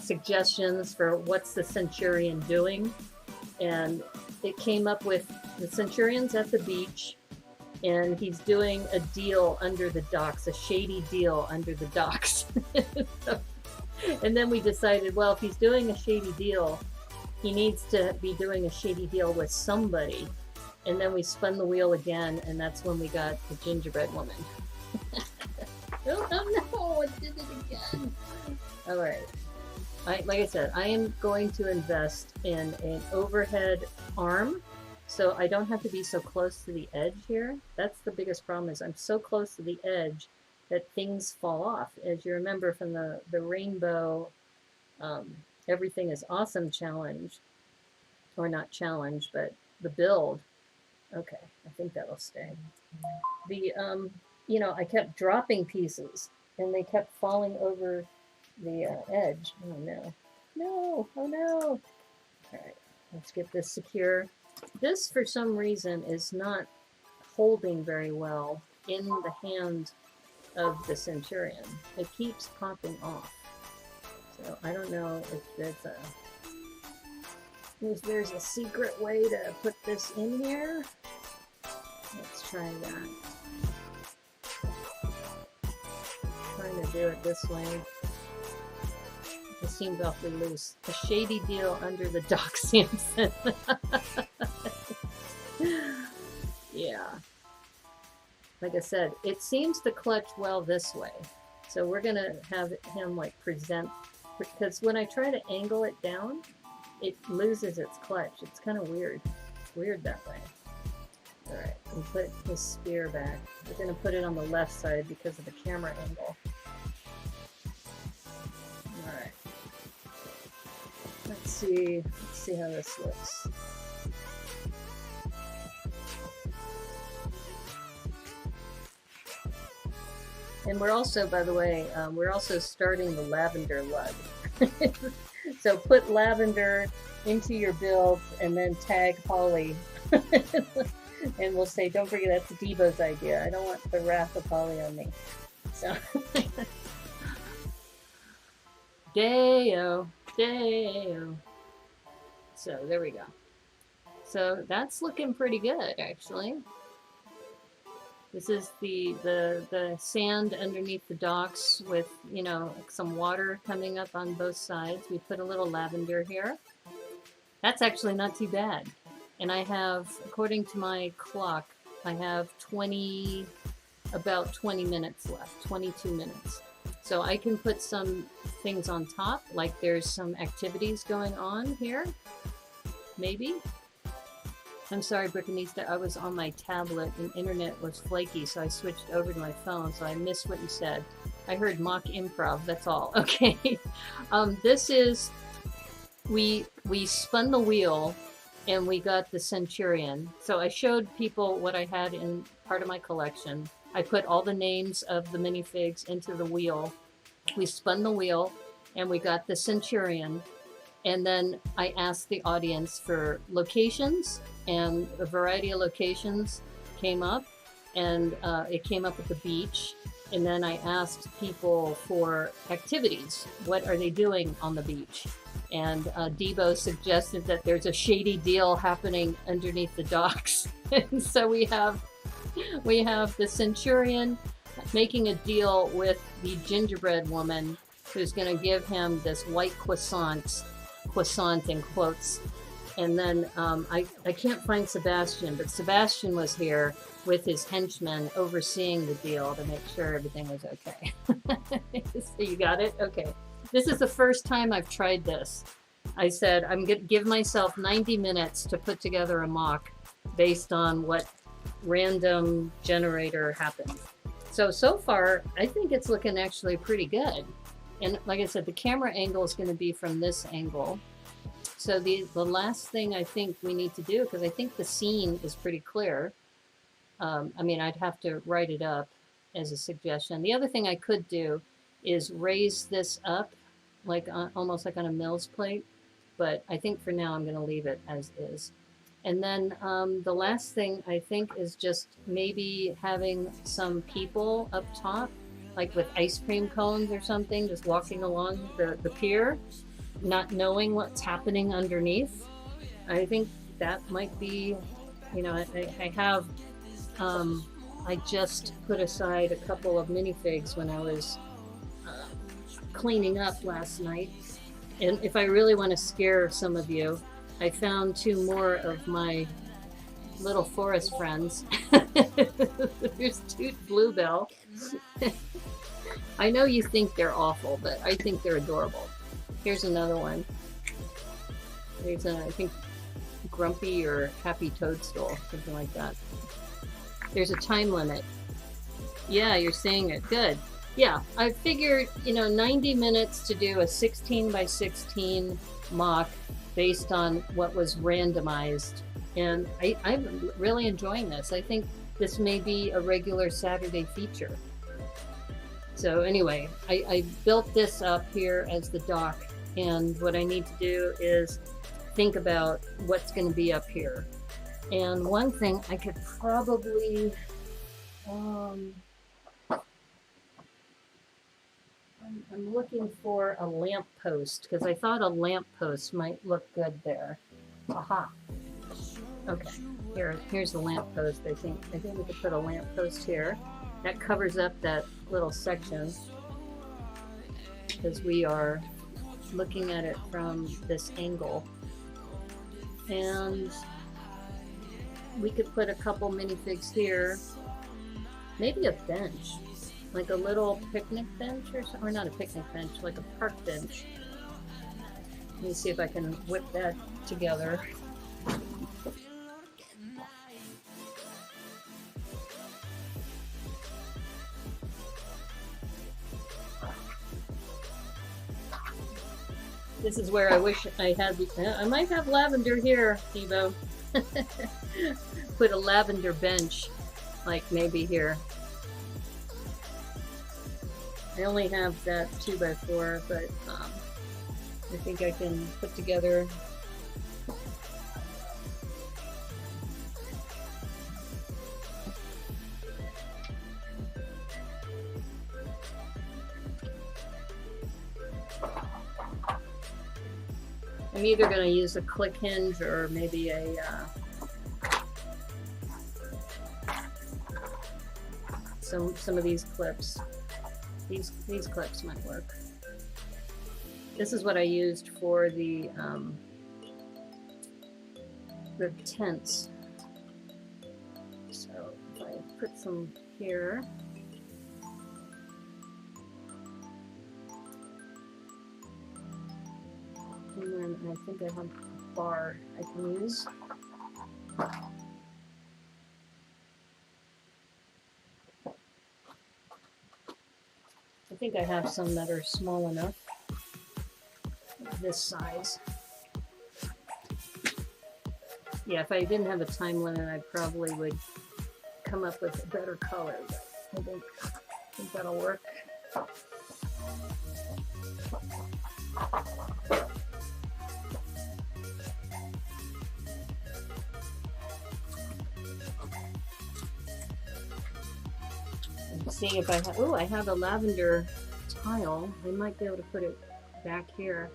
suggestions for what's the Centurion doing, and it came up with the Centurion's at the beach, and he's doing a deal under the docks, a shady deal under the docks. So, and then we decided, well, if he's doing a shady deal, he needs to be doing a shady deal with somebody. And then we spun the wheel again, and that's when we got the Gingerbread Woman. Oh no, it did it again. All right. Like I said, I am going to invest in an overhead arm, so I don't have to be so close to the edge here. That's the biggest problem, is I'm so close to the edge that things fall off. As you remember from the rainbow Everything is Awesome challenge, or not challenge, but the build. Okay, I think that'll stay. The, you know, I kept dropping pieces, and they kept falling over the edge. Oh no. No, oh no. All right, let's get this secure. This, for some reason, is not holding very well in the hand of the Centurion. It keeps popping off. So I don't know if there's a secret way to put this in here. Let's try that. Trying to do it this way. It seems awfully loose. A shady deal under the dock, Samson. Yeah. Like I said, it seems to clutch well this way. So we're gonna have him like present, because when I try to angle it down, it loses its clutch. It's kind of weird. Weird that way. All right, and put his spear back. We're gonna put it on the left side because of the camera angle. All right. Let's see how this looks. And we're also, by the way, we're also starting the lavender lug. So put lavender into your build and then tag Holly. And we'll say, don't forget, that's Debo's idea. I don't want the wrath of Holly on me. So, Deo. So there we go. So that's looking pretty good, actually. This is the sand underneath the docks with, you know, some water coming up on both sides. We put a little lavender here. That's actually not too bad. And I have, according to my clock, I have about 20 minutes left, 22 minutes. So I can put some things on top, like there's some activities going on here, maybe. I'm sorry, Brickanista, I was on my tablet and internet was flaky, so I switched over to my phone, so I missed what you said. I heard MOC Improv, that's all. Okay. This is, we spun the wheel and we got the Centurion. So I showed people what I had in part of my collection. I put all the names of the minifigs into the wheel. We spun the wheel and we got the Centurion. And then I asked the audience for locations, and a variety of locations came up, and it came up at the beach. And then I asked people for activities. What are they doing on the beach? And Debo suggested that there's a shady deal happening underneath the docks. And so we have the Centurion making a deal with the Gingerbread Woman, who's going to give him this white croissant in quotes. And then I can't find Sebastian, but Sebastian was here with his henchmen overseeing the deal to make sure everything was okay. So you got it? Okay. This is the first time I've tried this. I said I'm going to give myself 90 minutes to put together a mock based on what random generator happened. So far, I think it's looking actually pretty good. And like I said, the camera angle is going to be from this angle. So the last thing I think we need to do, because I think the scene is pretty clear. I mean, I'd have to write it up as a suggestion. The other thing I could do is raise this up, like almost like on a Mills plate. But I think for now I'm going to leave it as is. And then the last thing I think is just maybe having some people up top, like with ice cream cones or something, just walking along the pier, not knowing what's happening underneath. I think that might be, you know, I have, I just put aside a couple of minifigs when I was cleaning up last night. And if I really want to scare some of you, I found 2 more of my little forest friends. There's Toot Bluebell. I know you think they're awful, but I think they're adorable. Here's another one. There's a, I think, Grumpy or Happy Toadstool, something like that. There's a time limit. Yeah, you're saying it. Good. Yeah, I figured, you know, 90 minutes to do a 16 by 16 mock based on what was randomized. And I'm really enjoying this. I think this may be a regular Saturday feature. So anyway, I built this up here as the dock, and what I need to do is think about what's going to be up here. And one thing I could probably, I'm looking for a lamp post because I thought a lamp post might look good there. Aha. Okay, here's the lamp post. I think we could put a lamp post here. That covers up that little section because we are looking at it from this angle. And we could put a couple minifigs here. Maybe a bench, like a little picnic bench or not a picnic bench, like a park bench. Let me see if I can whip that together. This is where I wish I had, I might have lavender here, Evo. Put a lavender bench, like maybe here. I only have that 2x4, but I think I can put together. I'm either going to use a click hinge or maybe a some of these clips. These clips might work. This is what I used for the tents. So if I put some here. And then I think I have a bar I can use. I think I have some that are small enough, this size. Yeah, if I didn't have a time limit, I probably would come up with a better color, but I think that'll work. Seeing if I have, oh, I have a lavender tile. I might be able to put it back here.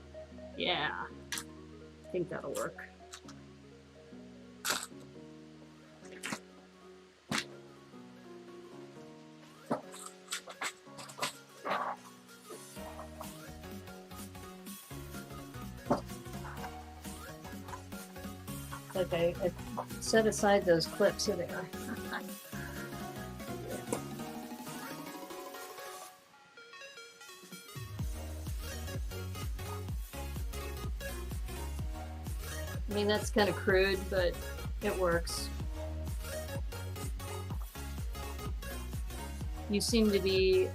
Yeah, I think that'll work. Like I set aside those clips. Here they are. I mean, that's kind of crude, but it works. You seem to be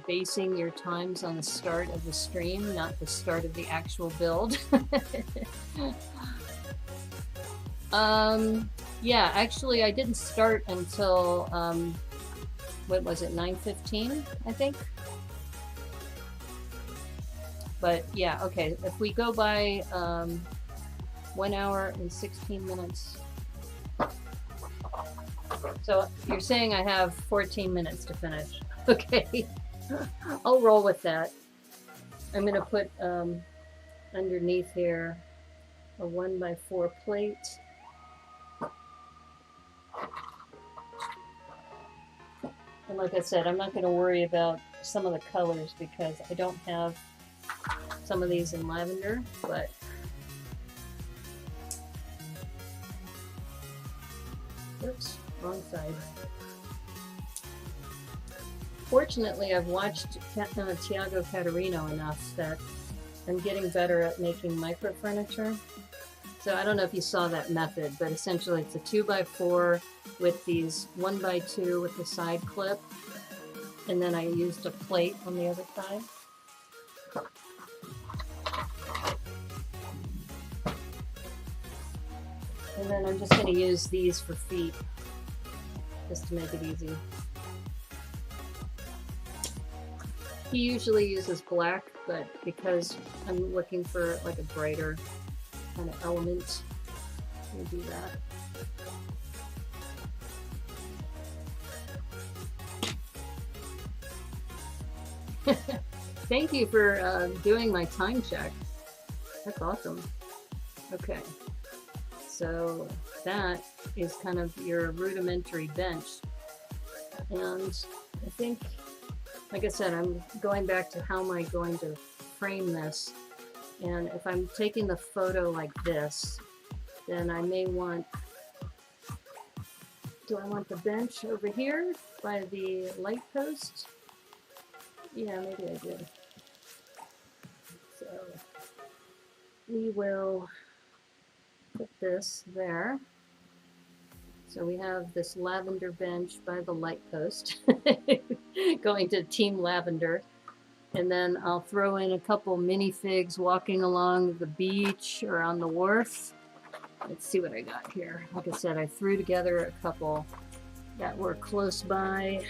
basing your times on the start of the stream, not the start of the actual build. Yeah, actually, I didn't start until, what was it, 9:15, I think? But yeah, okay, if we go by 1 hour and 16 minutes. So you're saying I have 14 minutes to finish. Okay, I'll roll with that. I'm gonna put underneath here a 1x4 plate. And like I said, I'm not going to worry about some of the colors because I don't have some of these in lavender, but oops, wrong side. Fortunately, I've watched Tiago Caterino enough that I'm getting better at making micro furniture. So I don't know if you saw that method, but essentially it's a 2x4 with these 1x2 with the side clip, and then I used a plate on the other side. And then I'm just going to use these for feet, just to make it easy. He usually uses black, but because I'm looking for like a brighter kind of element, we'll do that. Thank you for doing my time check. That's awesome. Okay, so that is kind of your rudimentary bench. And I think, like I said, I'm going back to how am I going to frame this. And if I'm taking the photo like this, then I may want, do I want the bench over here by the light post? Yeah, maybe I do. So we will put this there. So we have this lavender bench by the light post, going to Team Lavender. And then I'll throw in a couple minifigs walking along the beach or on the wharf. Let's see what I got here. Like I said, I threw together a couple that were close by.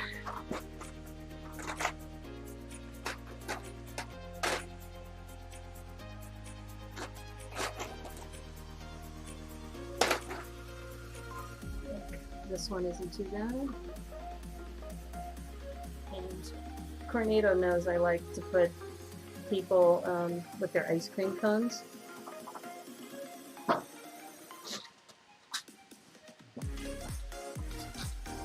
This one isn't too bad. And Cornado knows I like to put people with their ice cream cones.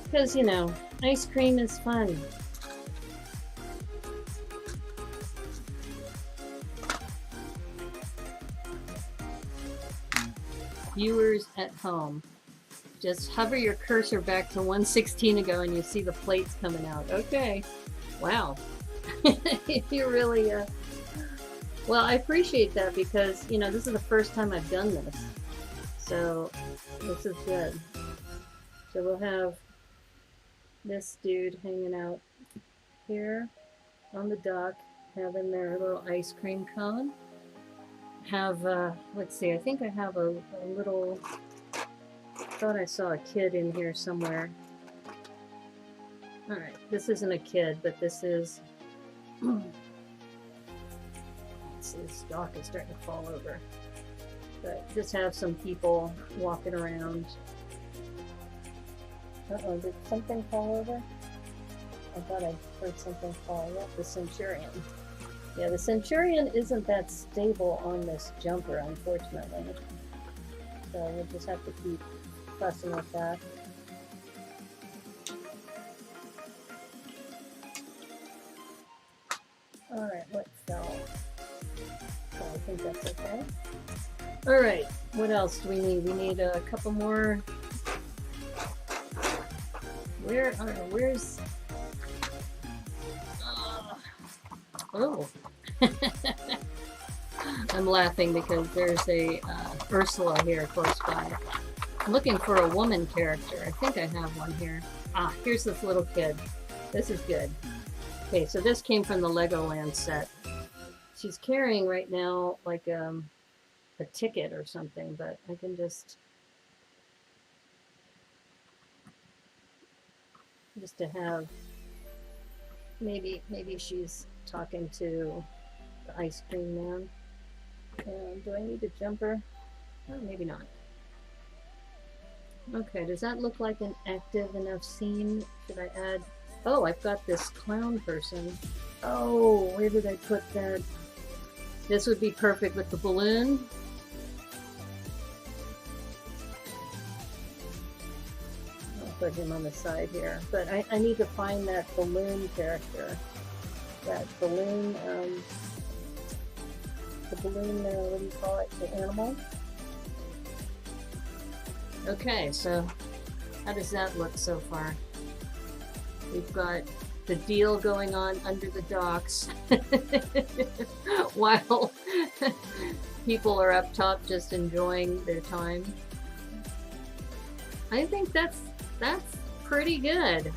Because, you know, ice cream is fun. Viewers at home, just hover your cursor back to 1:16 ago and you see the plates coming out. Okay. Wow. You really, well, I appreciate that because, you know, this is the first time I've done this. So, this is good. So we'll have this dude hanging out here on the dock, having their little ice cream cone. Have, let's see, I think I have a little, thought I saw a kid in here somewhere. Alright, this isn't a kid, but this is, let's see, this dock is starting to fall over. But just have some people walking around. Uh-oh, did something fall over? I thought I heard something fall. Yep, the Centurion. Yeah, the Centurion isn't that stable on this jumper, unfortunately. So we'll just have to keep fussing with that. Alright, what fell? So I think that's okay. Alright, what else do we need? We need a couple more. Where's... Oh. I'm laughing because there's a Ursula here close by. I'm looking for a woman character. I think I have one here. Ah, here's this little kid. This is good. Okay, so this came from the Legoland set. She's carrying right now like a ticket or something, but I can just to have, maybe she's talking to the ice cream man. Do I need a jumper? Oh, maybe not. Okay, does that look like an active enough scene? Should I add? Oh, I've got this clown person. Oh, where did I put that? This would be perfect with the balloon. put him on the side here. But I need to find that balloon character. That balloon, what do you call it? The animal? Okay, so how does that look so far? We've got the deal going on under the docks while people are up top just enjoying their time. I think that's pretty good.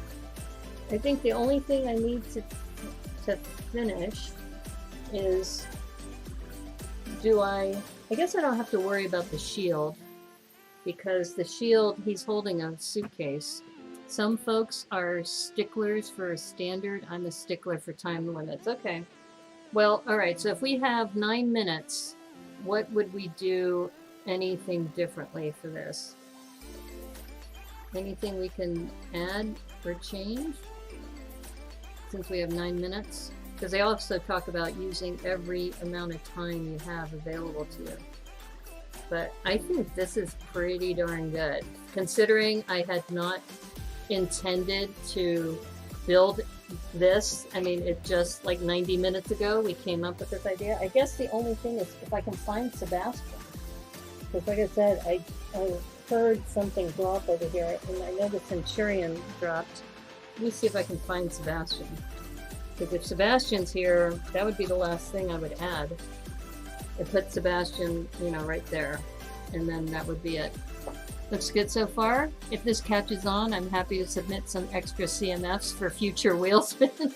I think the only thing I need to finish is, I guess I don't have to worry about the shield, because the shield, he's holding a suitcase. Some folks are sticklers for a standard. I'm a stickler for time limits. Okay. Well, all right. So if we have 9 minutes, what would we do anything differently for this? Anything we can add or change since we have 9 minutes? Because they also talk about using every amount of time you have available to you. But I think this is pretty darn good, considering I had not intended to build this. I mean, it just like 90 minutes ago we came up with this idea. I guess the only thing is if I can find Sebastian. Because like I said, I heard something drop over here, and I know the Centurion dropped. Let me see if I can find Sebastian. Because if Sebastian's here, that would be the last thing I would add. I put Sebastian, you know, right there. And then that would be it. Looks good so far. If this catches on, I'm happy to submit some extra CMFs for future wheel spins.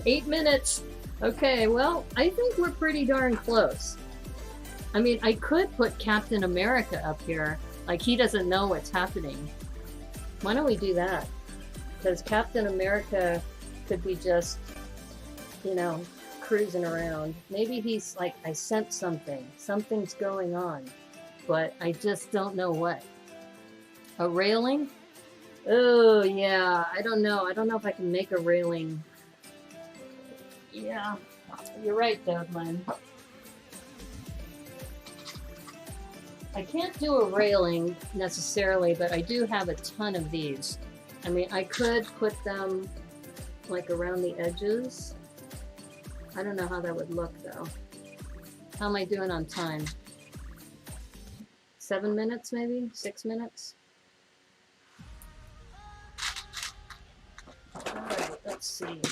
8 minutes. Okay, well, I think we're pretty darn close. I mean, I could put Captain America up here. Like, he doesn't know what's happening. Why don't we do that? Because Captain America could be just, you know, cruising around. Maybe he's like, I sent something. Something's going on. But I just don't know what. A railing? Oh, yeah. I don't know. I don't know if I can make a railing. Yeah. You're right, Douglas. I can't do a railing necessarily, but I do have a ton of these. I mean, I could put them like around the edges. I don't know how that would look though. How am I doing on time? 7 minutes maybe? 6 minutes? Alright, let's see.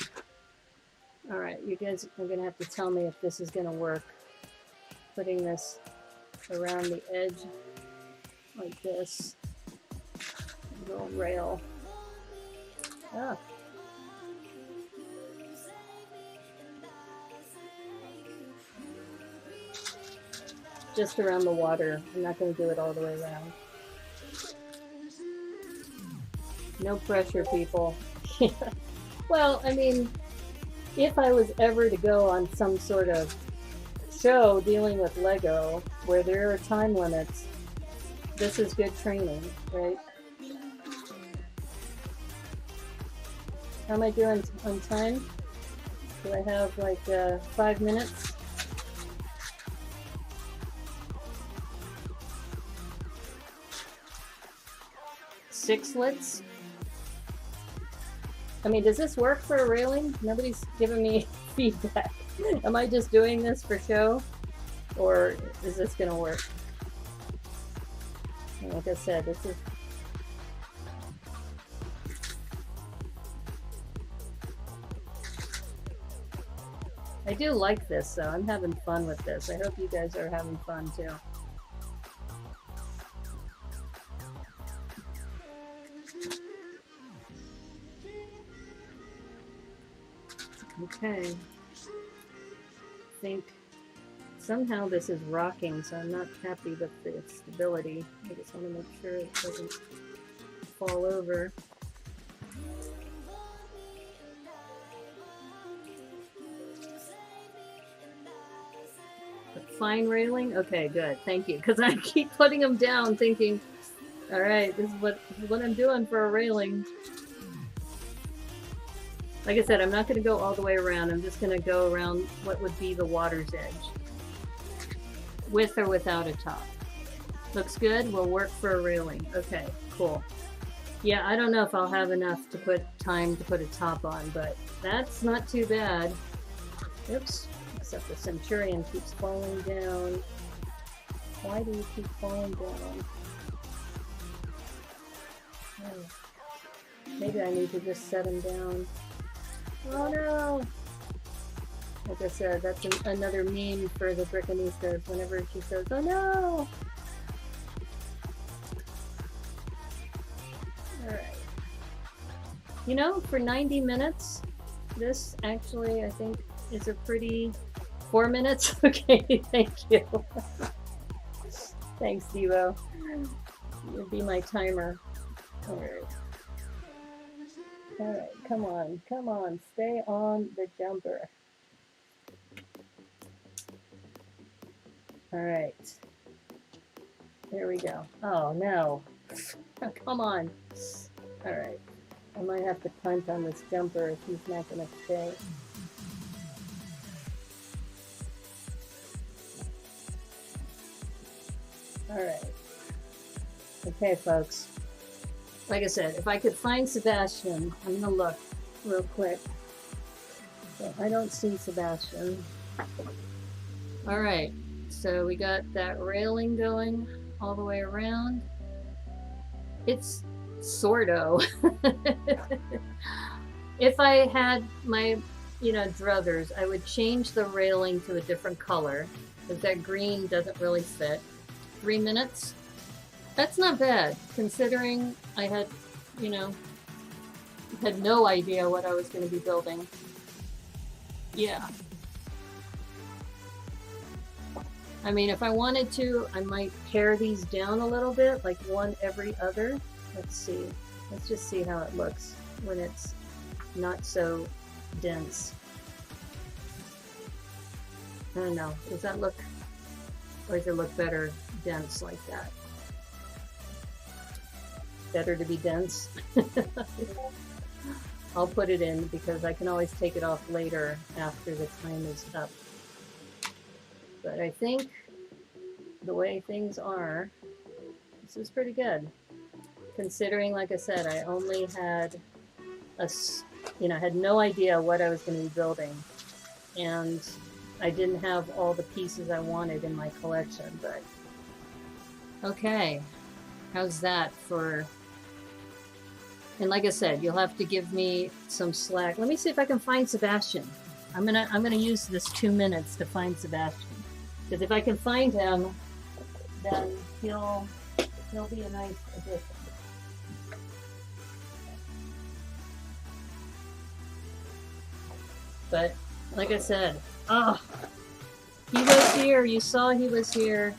Alright, you guys are gonna have to tell me if this is gonna work. Putting this around the edge like this. Little rail. Ah. Just around the water. I'm not going to do it all the way around. No pressure, people. Well, I mean, if I was ever to go on some sort of show dealing with Lego where there are time limits, this is good training, right? How am I doing on time? Do I have like 5 minutes? Sixlets? I mean, does this work for a railing? Nobody's giving me feedback. Am I just doing this for show? Or is this gonna work? Like I said, this is... I do like this, though. I'm having fun with this. I hope you guys are having fun, too. Okay. I think somehow this is rocking, so I'm not happy with the stability. I just want to make sure it doesn't fall over. Fine railing? Okay, good. Thank you. Because I keep putting them down thinking, alright, this is what I'm doing for a railing. Like I said, I'm not going to go all the way around. I'm just going to go around what would be the water's edge. With or without a top. Looks good. Will work for a railing. Okay, cool. Yeah, I don't know if I'll have enough to put time to put a top on, but that's not too bad. Oops, except the Centurion keeps falling down. Why do you keep falling down? Oh, maybe I need to just set him down. Oh no! Like I said, that's another meme for the Brickanistas whenever she says, oh no! Alright. You know, for 90 minutes, this actually, I think, is a pretty... 4 minutes? Okay, thank you. Thanks, Devo. You'll be my timer. Alright. Alright, come on, stay on the jumper. Alright. There we go. Oh, no. Come on. Alright. I might have to punt on this jumper if he's not going to stay. Alright. Okay, folks. Like I said, if I could find Sebastian, I'm going to look real quick. But I don't see Sebastian. Alright. So we got that railing going all the way around. It's sorto. If I had my, druthers, I would change the railing to a different color because that green doesn't really fit. 3 minutes? That's not bad considering I had, had no idea what I was going to be building. Yeah. I mean, if I wanted to, I might pare these down a little bit, like one every other. Let's see. Let's just see how it looks when it's not so dense. I don't know. Does that look, or does it look better dense like that? Better to be dense? I'll put it in because I can always take it off later after the time is up. But I think the way things are, this is pretty good. Considering, like I said, I only had had no idea what I was going to be building. And I didn't have all the pieces I wanted in my collection, but okay. How's that for... And like I said, you'll have to give me some slack. Let me see if I can find Sebastian. I'm gonna use this 2 minutes to find Sebastian. Because if I can find him, then he'll be a nice addition. But like I said, he was here. You saw he was here.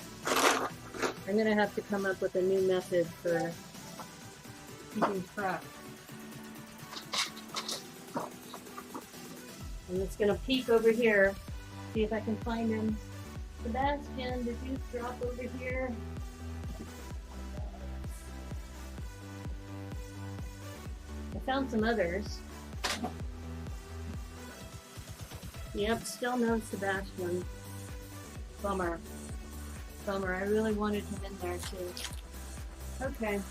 I'm gonna have to come up with a new method for keeping track. I'm just gonna peek over here, see if I can find him. Sebastian, did you drop over here? I found some others. Yep, still no Sebastian. Bummer. Bummer, I really wanted him in there too. Okay.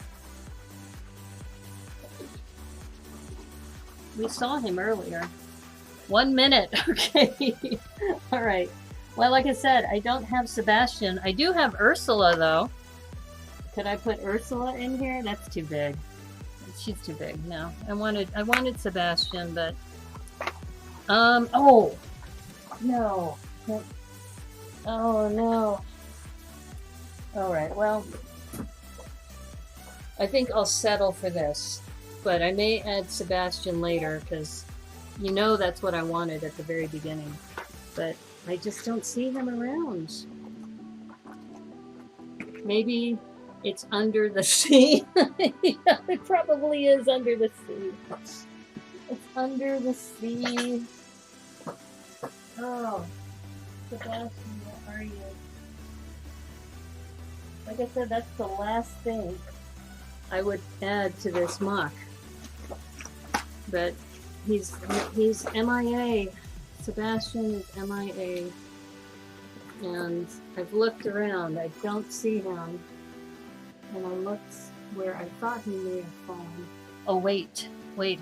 We saw him earlier. 1 minute, okay. Alright. Well, like I said, I don't have Sebastian. I do have Ursula, though. Could I put Ursula in here? That's too big. She's too big. No. I wanted Sebastian, but... oh! No. Oh, no. Alright, well... I think I'll settle for this. But I may add Sebastian later, because that's what I wanted at the very beginning. But I just don't see him around. Maybe it's under the sea. Yeah, it probably is under the sea. It's under the sea. Oh, Sebastian, where are you? Like I said, that's the last thing I would add to this MOC. But he's MIA. Sebastian is MIA. And I've looked around. I don't see him. And I looked where I thought he may have fallen. Oh, wait,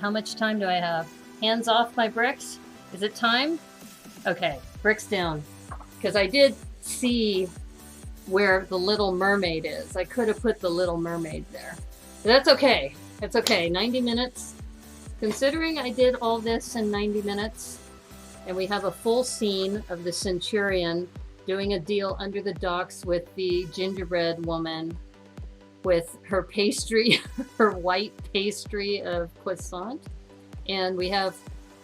how much time do I have? Hands off my bricks? Is it time? Okay, bricks down. Because I did see where the Little Mermaid is. I could have put the Little Mermaid there. But that's okay. That's okay. 90 minutes. Considering I did all this in 90 minutes, and we have a full scene of the Centurion doing a deal under the docks with the Gingerbread Woman with her pastry, her white pastry of croissant. And we have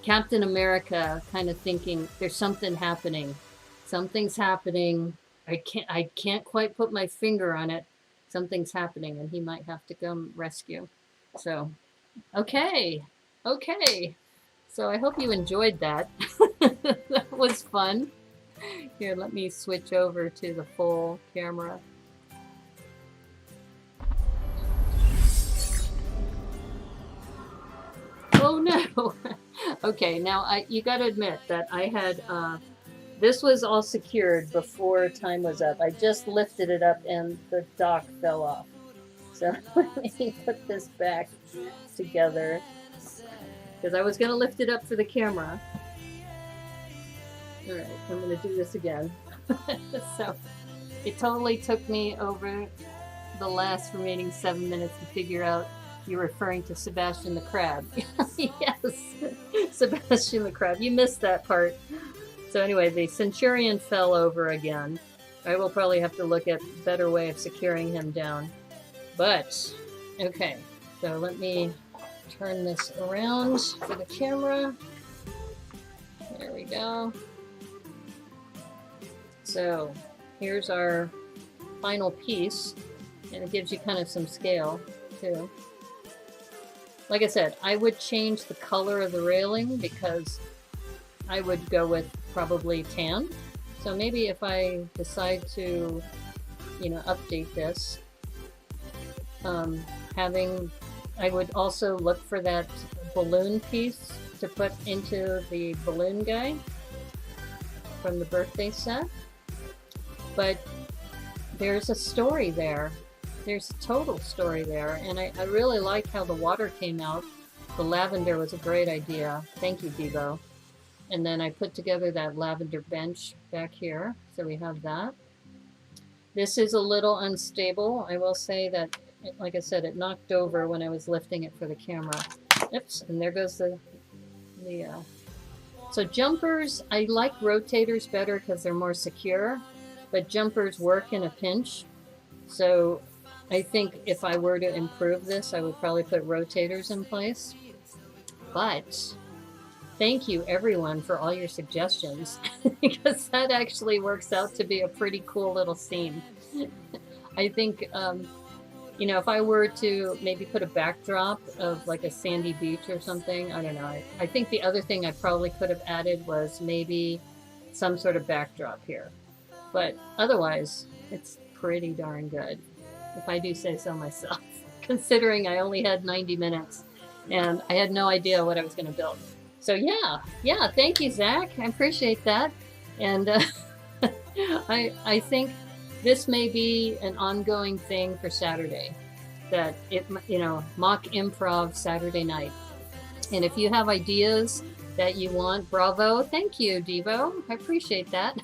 Captain America kind of thinking, there's something happening. Something's happening. I can't quite put my finger on it. Something's happening, and he might have to come rescue. So, okay. So I hope you enjoyed that. That was fun. Here, let me switch over to the full camera. Oh no! Okay, now you got to admit that I had this was all secured before time was up. I just lifted it up and the dock fell off. So let me put this back together because I was going to lift it up for the camera. All right, I'm going to do this again. So it totally took me over the last remaining 7 minutes to figure out you're referring to Sebastian the Crab. Yes, Sebastian the Crab. You missed that part. So anyway, the Centurion fell over again. I will probably have to look at a better way of securing him down. But, okay, so let me turn this around for the camera. There we go. So here's our final piece, and it gives you kind of some scale too. Like I said, I would change the color of the railing because I would go with probably tan. So maybe if I decide to, update this, I would also look for that balloon piece to put into the balloon guy from the birthday set. But there's a story there. There's a total story there, and I really like how the water came out. The lavender was a great idea. Thank you, Devo. And then I put together that lavender bench back here, so we have that. This is a little unstable. I will say that, like I said, it knocked over when I was lifting it for the camera. Oops, and there goes the So jumpers, I like rotators better because they're more secure, but jumpers work in a pinch. So I think if I were to improve this, I would probably put rotators in place. But thank you everyone for all your suggestions because that actually works out to be a pretty cool little scene. I think, if I were to maybe put a backdrop of like a sandy beach or something, I don't know. I think the other thing I probably could have added was maybe some sort of backdrop here. But otherwise, it's pretty darn good, if I do say so myself, considering I only had 90 minutes and I had no idea what I was going to build. So yeah, thank you, Zach. I appreciate that. And I think this may be an ongoing thing for Saturday, that MOC Improv Saturday night. And if you have ideas that you want, bravo. Thank you, Devo. I appreciate that.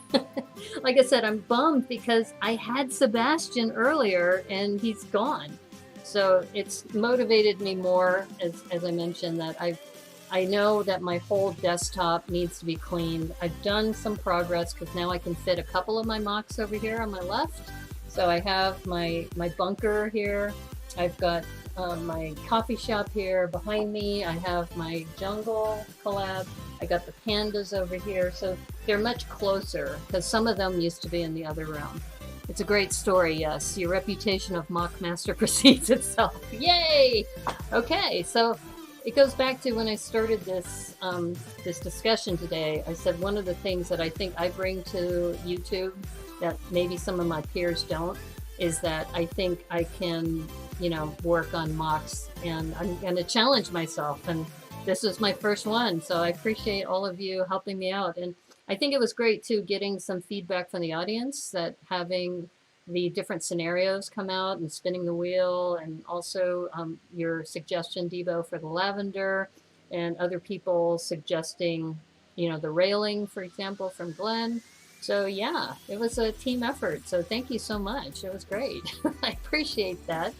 Like I said, I'm bummed because I had Sebastian earlier and he's gone. So it's motivated me more, as I mentioned, that I know that my whole desktop needs to be cleaned. I've done some progress because now I can fit a couple of my MOCs over here on my left. So I have my bunker here. I've got my coffee shop here behind me. I have my jungle collab. I got the pandas over here. So they're much closer because some of them used to be in the other room. It's a great story, yes. Your reputation of MOC master precedes itself. Yay! Okay, so it goes back to when I started this this discussion today. I said one of the things that I think I bring to YouTube that maybe some of my peers don't is that I think I can, work on MOCs, and I'm going to challenge myself. And this was my first one, so I appreciate all of you helping me out. And I think it was great too, getting some feedback from the audience that having the different scenarios come out and spinning the wheel, and also your suggestion, Debo, for the lavender, and other people suggesting, you know, the railing, for example, from Glenn. So yeah, it was a team effort. So thank you so much. It was great. I appreciate that.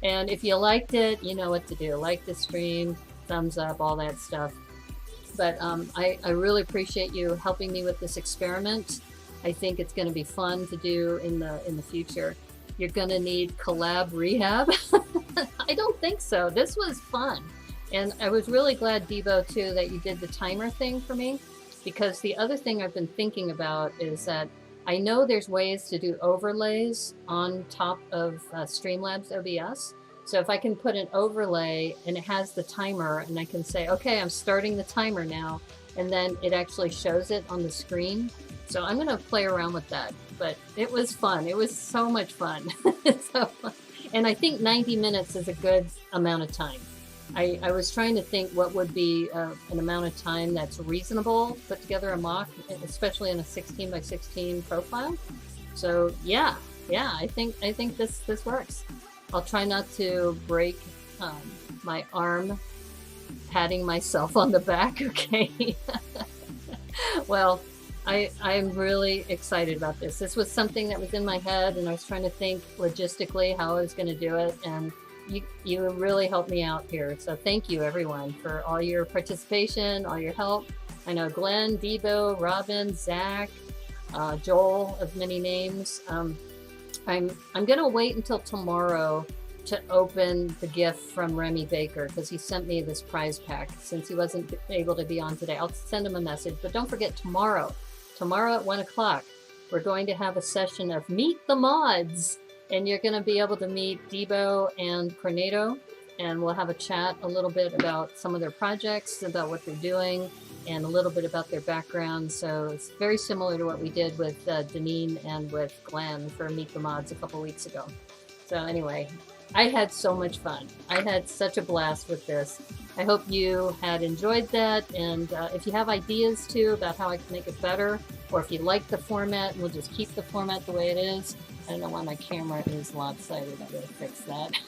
And if you liked it, you know what to do. Like the stream, thumbs up, all that stuff. But I really appreciate you helping me with this experiment. I think it's going to be fun to do in the future. You're going to need collab rehab. I don't think so. This was fun. And I was really glad, Debo, too, that you did the timer thing for me. Because the other thing I've been thinking about is that I know there's ways to do overlays on top of Streamlabs OBS. So if I can put an overlay and it has the timer, and I can say, okay, I'm starting the timer now, and then it actually shows it on the screen. So I'm going to play around with that. But it was fun. It was so much fun. And I think 90 minutes is a good amount of time. I was trying to think what would be an amount of time that's reasonable to put together a mock, especially in a 16 by 16 profile. So yeah, I think this works. I'll try not to break my arm patting myself on the back. Okay. Well, I'm really excited about this. This was something that was in my head, and I was trying to think logistically how I was going to do it, and you really helped me out here. So thank you, everyone, for all your participation, all your help. I know Glenn, Debo, Robin, Zach, Joel of many names. I'm gonna wait until tomorrow to open the gift from Remy Baker, because he sent me this prize pack since he wasn't able to be on today. I'll send him a message, but don't forget tomorrow at 1 o'clock, we're going to have a session of Meet the Mods. And you're going to be able to meet Debo and Cornado, and we'll have a chat a little bit about some of their projects, about what they're doing, and a little bit about their background. So it's very similar to what we did with Deneen and with Glenn for Meet the Mods a couple weeks ago. So anyway, I had so much fun. I had such a blast with this. I hope you had enjoyed that, and if you have ideas too about how I can make it better, or if you like the format, we'll just keep the format the way it is. I don't know why my camera is lopsided. I gotta fix that.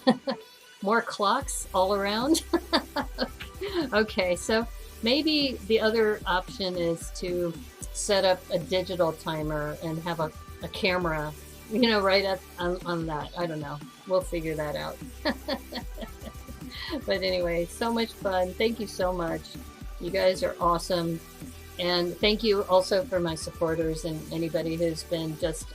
More clocks all around. Okay, so maybe the other option is to set up a digital timer and have a camera, you know, right on that. I don't know. We'll figure that out. But anyway, so much fun. Thank you so much. You guys are awesome. And thank you also for my supporters and anybody who's been just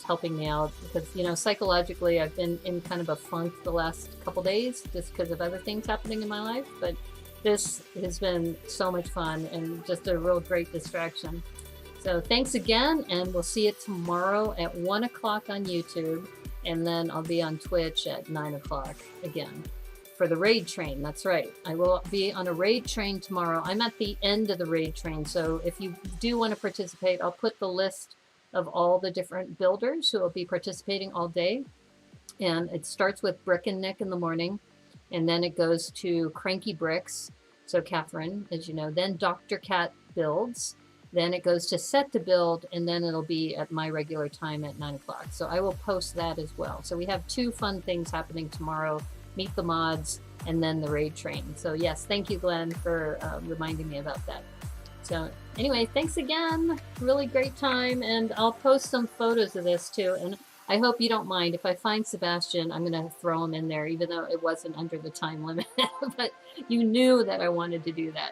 helping me out, because, you know, psychologically I've been in kind of a funk the last couple days just because of other things happening in my life. But this has been so much fun and just a real great distraction. So thanks again, and we'll see you tomorrow at 1 o'clock on YouTube, and then I'll be on Twitch at 9 o'clock again. For the raid train, that's right. I will be on a raid train tomorrow. I'm at the end of the raid train, so if you do want to participate, I'll put the list of all the different builders who will be participating all day. And it starts with Brick and Nick in the morning, and then it goes to Cranky Bricks, so Catherine, as you know, then Dr. Cat builds, then it goes to Set to Build, and then it'll be at my regular time at 9 o'clock. So I will post that as well. So we have two fun things happening tomorrow. Meet the Mods, and then the raid train. So yes, thank you, Glenn, for reminding me about that. So anyway, thanks again. Really great time, and I'll post some photos of this too. And I hope you don't mind. If I find Sebastian, I'm going to throw him in there, even though it wasn't under the time limit. But you knew that I wanted to do that.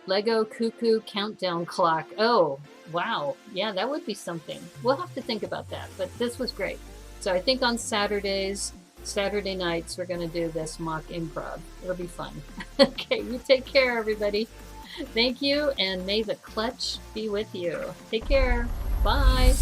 Lego Cuckoo Countdown Clock. Oh, wow. Yeah, that would be something. We'll have to think about that, but this was great. So I think on Saturday nights, we're going to do this MOC Improv. It'll be fun. Okay, you take care, everybody. Thank you, and may the clutch be with you. Take care. Bye.